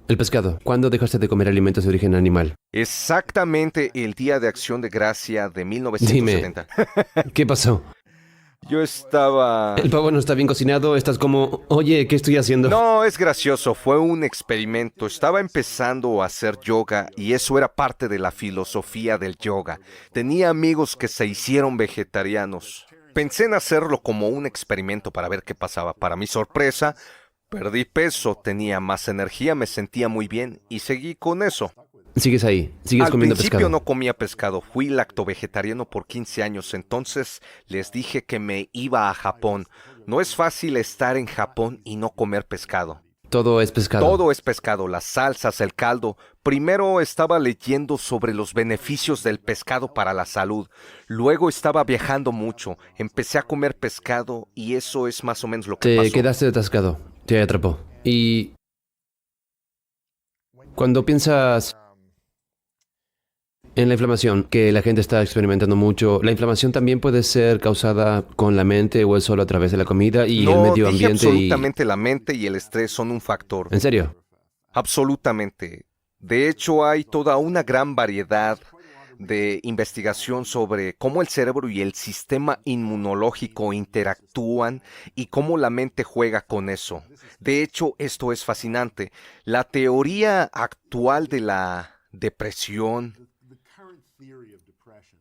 El pescado. ¿Cuándo dejaste de comer alimentos de origen animal? Exactamente el Día de Acción de Gracia de 1970. ¿Qué pasó? Yo estaba... El pavo no está bien cocinado. Estás como, oye, ¿qué estoy haciendo? No, es gracioso, fue un experimento. Estaba empezando a hacer yoga y eso era parte de la filosofía del yoga. Tenía amigos que se hicieron vegetarianos. Pensé en hacerlo como un experimento para ver qué pasaba. Para mi sorpresa, perdí peso, tenía más energía, me sentía muy bien y seguí con eso. Sigues ahí. Sigues Al comiendo principio pescado. no comía pescado, fui lacto-vegetariano por 15 años, entonces les dije que me iba a Japón. No es fácil estar en Japón y no comer pescado. Todo es pescado. Todo es pescado, las salsas, el caldo. Primero estaba leyendo sobre los beneficios del pescado para la salud. Luego estaba viajando mucho. Empecé a comer pescado y eso es más o menos lo que Te pasó. quedaste atascado. Te atrapó. Y cuando piensas en la inflamación, que la gente está experimentando mucho, ¿la inflamación también puede ser causada con la mente o es solo a través de la comida y el No, medio dije ambiente? absolutamente la mente y el estrés son un factor. ¿En serio? Absolutamente. De hecho, hay toda una gran variedad de investigación sobre cómo el cerebro y el sistema inmunológico interactúan y cómo la mente juega con eso. De hecho, esto es fascinante. La teoría actual de la depresión,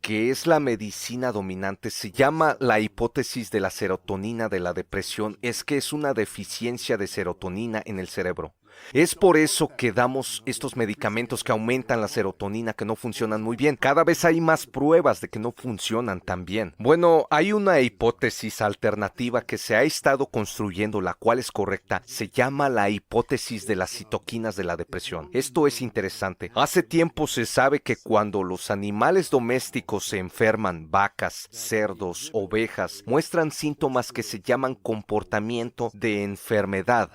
que es la medicina dominante, se llama la hipótesis de la serotonina de la depresión, es que es una deficiencia de serotonina en el cerebro. Es por eso que damos estos medicamentos que aumentan la serotonina que no funcionan muy bien. Cada vez hay más pruebas de que no funcionan tan bien. Bueno, hay una hipótesis alternativa que se ha estado construyendo, la cual es correcta. Se llama la hipótesis de las citoquinas de la depresión. Esto es interesante. Hace tiempo se sabe que cuando los animales domésticos se enferman, vacas, cerdos, ovejas, muestran síntomas que se llaman comportamiento de enfermedad.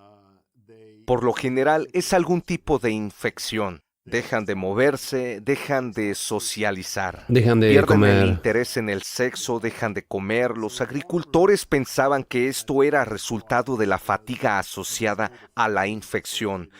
Por lo general es algún tipo de infección. Dejan de moverse, dejan de socializar. Dejan de Pierden el comer. interés en el sexo, dejan de comer. Los agricultores pensaban que esto era resultado de la fatiga asociada a la infección.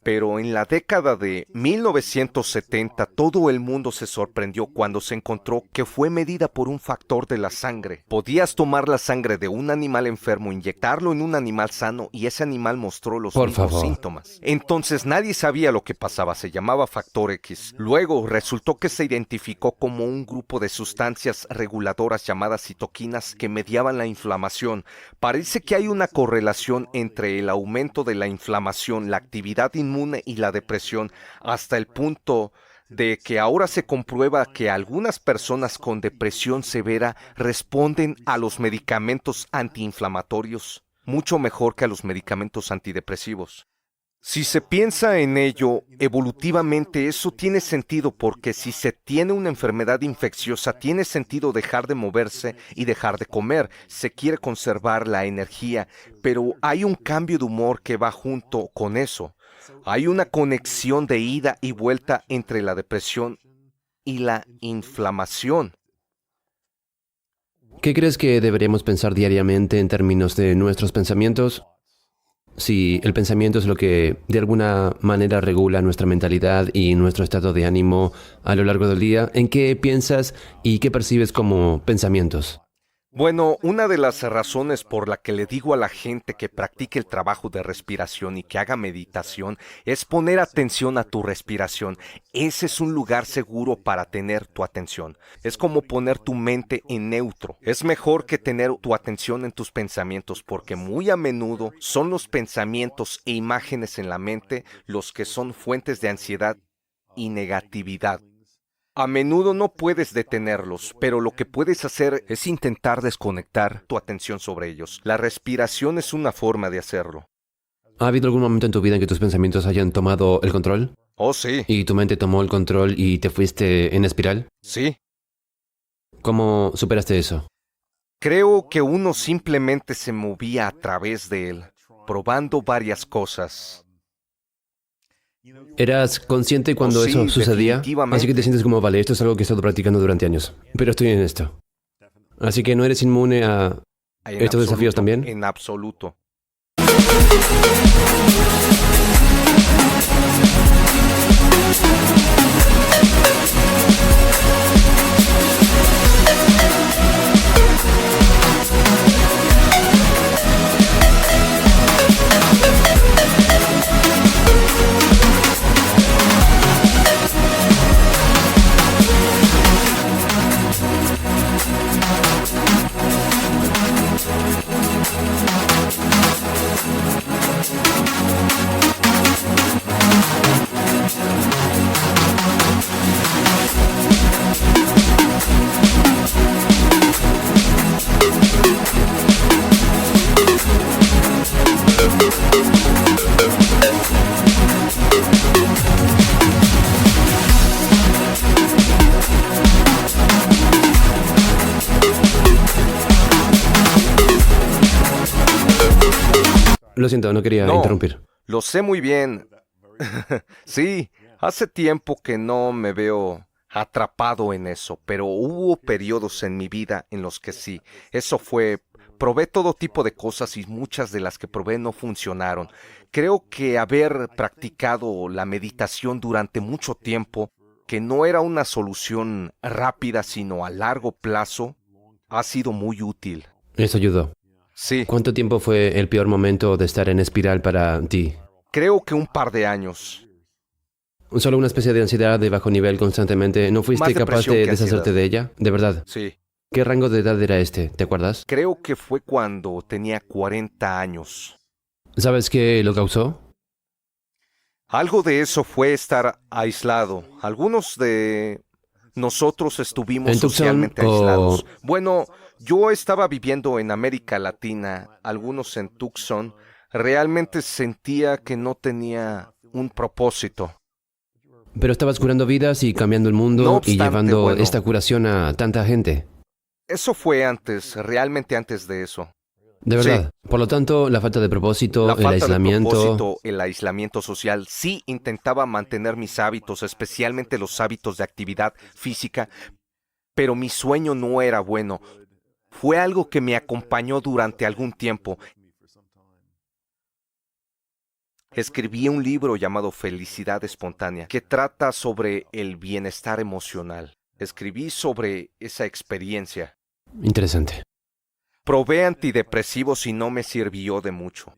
Pero en la década de 1970 todo el mundo se sorprendió cuando se encontró que fue medida por un factor de la sangre. Podías tomar la sangre de un animal enfermo, inyectarlo en un animal sano y ese animal mostró los Por mismos favor. síntomas. Entonces nadie sabía lo que pasaba, se llamaba factor X. Luego resultó que se identificó como un grupo de sustancias reguladoras llamadas citoquinas que mediaban la inflamación. Parece que hay una correlación entre el aumento de la inflamación, la actividad inmune y la depresión, hasta el punto de que ahora se comprueba que algunas personas con depresión severa responden a los medicamentos antiinflamatorios mucho mejor que a los medicamentos antidepresivos. Si se piensa en ello, evolutivamente eso tiene sentido porque si se tiene una enfermedad infecciosa, tiene sentido dejar de moverse y dejar de comer. Se quiere conservar la energía, pero hay un cambio de humor que va junto con eso. Hay una conexión de ida y vuelta entre la depresión y la inflamación. ¿Qué crees que deberíamos pensar diariamente en términos de nuestros pensamientos? Si el pensamiento es lo que de alguna manera regula nuestra mentalidad y nuestro estado de ánimo a lo largo del día, ¿en qué piensas y qué percibes como pensamientos? Bueno, una de las razones por la que le digo a la gente que practique el trabajo de respiración y que haga meditación es poner atención a tu respiración. Ese es un lugar seguro para tener tu atención. Es como poner tu mente en neutro. Es mejor que tener tu atención en tus pensamientos porque muy a menudo son los pensamientos e imágenes en la mente los que son fuentes de ansiedad y negatividad. A menudo no puedes detenerlos, pero lo que puedes hacer es intentar desconectar tu atención sobre ellos. La respiración es una forma de hacerlo. ¿Ha habido algún momento en tu vida en que tus pensamientos hayan tomado el control? Oh, sí, ¿Y tu mente tomó el control y te fuiste en espiral? sí. ¿Cómo superaste eso? Creo que uno simplemente se movía a través de él, probando varias cosas. ¿Eras consciente cuando Sí, eso sucedía? definitivamente. Así que te sientes como, vale, esto es algo que he estado practicando durante años, pero estoy en esto. Así que no eres inmune a En estos desafíos absoluto, también. En absoluto. Lo siento, no quería No. interrumpir. Lo sé muy bien. Sí, hace tiempo que no me veo atrapado en eso, pero hubo periodos en mi vida en los que sí. Eso fue, probé todo tipo de cosas y muchas de las que probé no funcionaron. Creo que haber practicado la meditación durante mucho tiempo, que no era una solución rápida, sino a largo plazo, ha sido muy útil. Eso ayudó. Sí, ¿Cuánto tiempo fue el peor momento de estar en espiral para ti? creo que un par de años. ¿Solo una especie de ansiedad de bajo nivel constantemente? ¿No fuiste Más capaz depresión de que deshacerte ansiedad. de ella? De verdad. Sí. ¿Qué rango de edad era este? ¿Te acuerdas? Creo que fue cuando tenía 40 años. ¿Sabes qué lo causó? Algo de eso fue estar aislado. Algunos de nosotros estuvimos ¿En Tucson socialmente o- aislados. Bueno, yo estaba viviendo en América Latina, algunos en Tucson. Realmente sentía que no tenía un propósito. Pero estabas curando vidas y cambiando el No mundo y obstante, llevando bueno. esta curación a tanta gente. Eso fue antes, realmente antes de eso. De verdad. Por lo tanto, la falta de propósito, La el falta de aislamiento. propósito, el aislamiento social, sí intentaba mantener mis hábitos, especialmente los hábitos de actividad física, pero mi sueño no era bueno. Fue algo que me acompañó durante algún tiempo. Escribí un libro llamado Felicidad Espontánea, que trata sobre el bienestar emocional. Escribí sobre esa experiencia. Interesante. Probé antidepresivos y no me sirvió de mucho.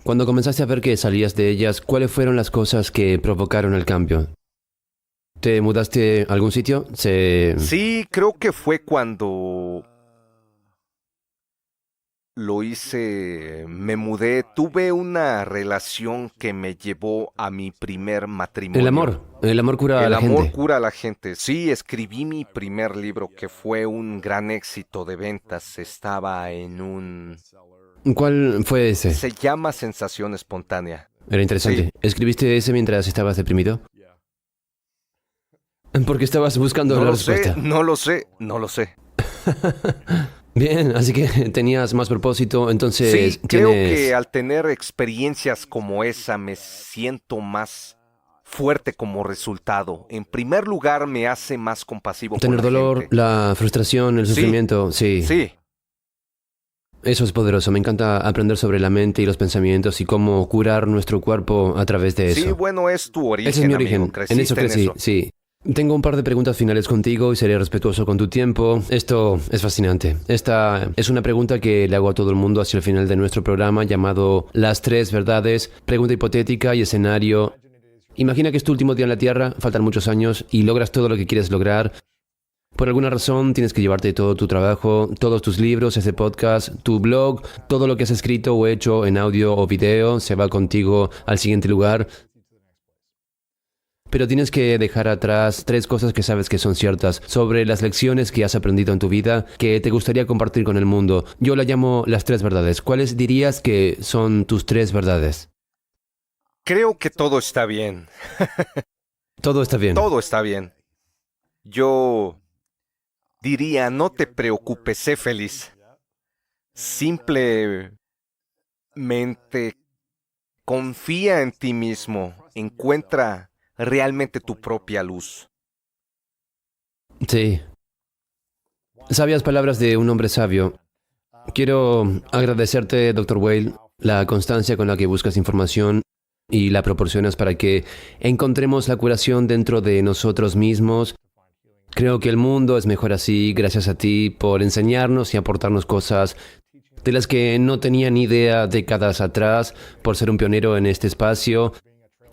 Cuando comenzaste a ver que salías de ellas, ¿cuáles fueron las cosas que provocaron el cambio? ¿Te mudaste a algún sitio? Sí, creo que fue cuando lo hice, me mudé, tuve una relación que me llevó a mi primer matrimonio. El amor cura a El la amor gente. cura a la gente. Sí, escribí mi primer libro que fue un gran éxito de ventas. Estaba en un... ¿Cuál fue ese? Se llama Sensación Espontánea. Era interesante. Sí. ¿Escribiste ese mientras estabas deprimido? Porque estabas buscando No la lo sé, respuesta. no lo sé, no lo sé. Bien, así que tenías más propósito, entonces Sí, creo tienes... que al tener experiencias como esa me siento más fuerte como resultado. En primer lugar, me hace más compasivo Tener con la dolor, gente. la frustración, el Sí. sufrimiento, sí. Sí, Eso es poderoso. Me encanta aprender sobre la mente y los pensamientos y cómo curar nuestro cuerpo a través de eso. sí, bueno, es tu origen, Ese es mi amigo. origen. En Creciste eso crecí, sí. Tengo un par de preguntas finales contigo y seré respetuoso con tu tiempo. Esto es fascinante. Esta es una pregunta que le hago a todo el mundo hacia el final de nuestro programa llamado Las Tres Verdades. Pregunta hipotética y escenario. Imagina que es tu último día en la Tierra, faltan muchos años y logras todo lo que quieres lograr. Por alguna razón tienes que llevarte todo tu trabajo, todos tus libros, ese podcast, tu blog, todo lo que has escrito o hecho en audio o video se va contigo al siguiente lugar. Pero tienes que dejar atrás tres cosas que sabes que son ciertas sobre las lecciones que has aprendido en tu vida que te gustaría compartir con el mundo. Yo la llamo las tres verdades. ¿Cuáles dirías que son tus tres verdades? Creo que todo está bien. Todo está bien. Todo está bien. Yo diría, no te preocupes, sé feliz. Simplemente confía en ti mismo, encuentra realmente tu propia luz. Sí. Sabias palabras de un hombre sabio. Quiero agradecerte, Dr. Whale, la constancia con la que buscas información y la proporcionas para que encontremos la curación dentro de nosotros mismos. Creo que el mundo es mejor así, gracias a ti por enseñarnos y aportarnos cosas de las que no tenía ni idea décadas atrás, por ser un pionero en este espacio.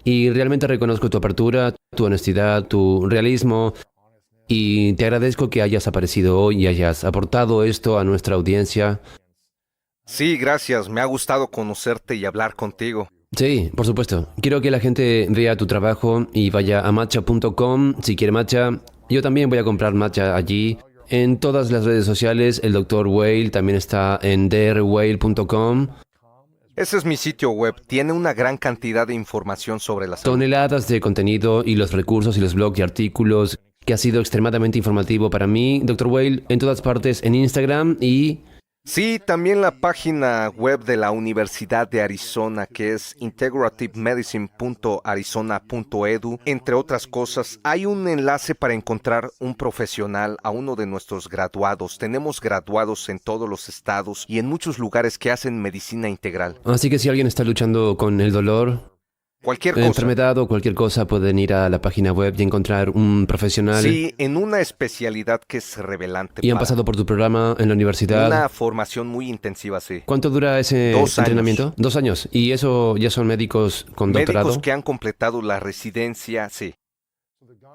Y realmente reconozco tu apertura, tu honestidad, tu realismo. Y te agradezco que hayas aparecido hoy y hayas aportado esto a nuestra audiencia. Sí, gracias. Me ha gustado conocerte y hablar contigo. Sí, por supuesto. Quiero que la gente vea tu trabajo y vaya a matcha.com si quiere matcha. Yo también voy a comprar matcha allí. En todas las redes sociales, el Dr. Whale también está en drwhale.com. Ese es mi sitio web. Tiene una gran cantidad de información sobre la salud. Toneladas de contenido y los recursos y los blogs y artículos, que ha sido extremadamente informativo para mí. Dr. Whale en todas partes, en Instagram y... Sí, también la página web de la Universidad de Arizona, que es integrativemedicine.arizona.edu. Entre otras cosas, hay un enlace para encontrar un profesional a uno de nuestros graduados. Tenemos graduados en todos los estados y en muchos lugares que hacen medicina integral. Así que si alguien está luchando con el dolor, Cualquier cosa. enfermedad o cualquier cosa, pueden ir a la página web y encontrar un profesional. Sí, en una especialidad que es revelante. Y han para pasado por tu programa en la universidad. una formación muy intensiva, sí. ¿Cuánto dura ese 2 años. entrenamiento? 2 años. ¿Y eso ya son médicos con doctorado? Médicos que han completado la residencia, sí.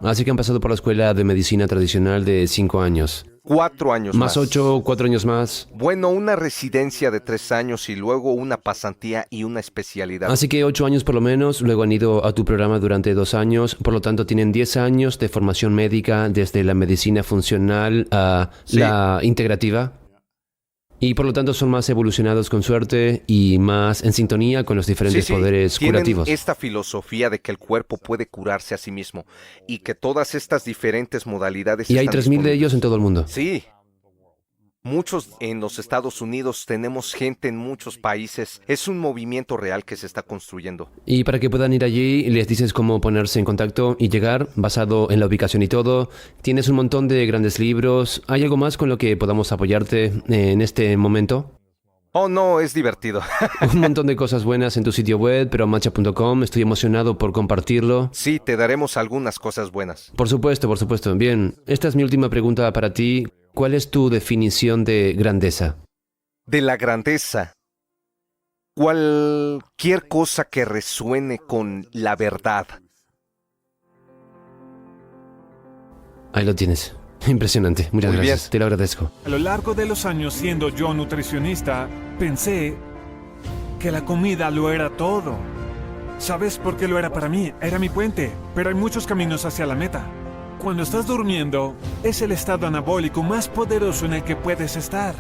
Así que han pasado por la escuela de medicina tradicional de 5 años. 4 años más. Más 8, 4 años más. Bueno, una residencia de 3 años y luego una pasantía y una especialidad. Así que 8 años por lo menos, luego han ido a tu programa durante 2 años, por lo tanto tienen 10 años de formación médica desde la medicina funcional a Sí. la integrativa. Y por lo tanto son más evolucionados con suerte y más en sintonía con los diferentes Sí, poderes tienen curativos. esta filosofía de que el cuerpo puede curarse a sí mismo y que todas estas diferentes modalidades Y hay están 3.000 de disponibles. ellos en todo el mundo. Sí. Muchos en los Estados Unidos, tenemos gente en muchos países. Es un movimiento real que se está construyendo. Y para que puedan ir allí, les dices cómo ponerse en contacto y llegar, basado en la ubicación y todo. Tienes un montón de grandes libros. ¿Hay algo más con lo que podamos apoyarte en este momento? Oh, no, es divertido. Un montón de cosas buenas en tu sitio web, pero matcha.com. Estoy emocionado por compartirlo. Sí, te daremos algunas cosas buenas. Por supuesto, por supuesto. Bien, esta es mi última pregunta para ti. ¿Cuál es tu definición de grandeza? De la grandeza. Cualquier cosa que resuene con la verdad. Ahí lo tienes. Impresionante. Muchas Muy gracias. bien. Te lo agradezco. A lo largo de los años siendo yo nutricionista, pensé que la comida lo era todo. ¿Sabes por qué lo era para mí? Era mi puente, pero hay muchos caminos hacia la meta. Cuando estás durmiendo, es el estado anabólico más poderoso en el que puedes estar.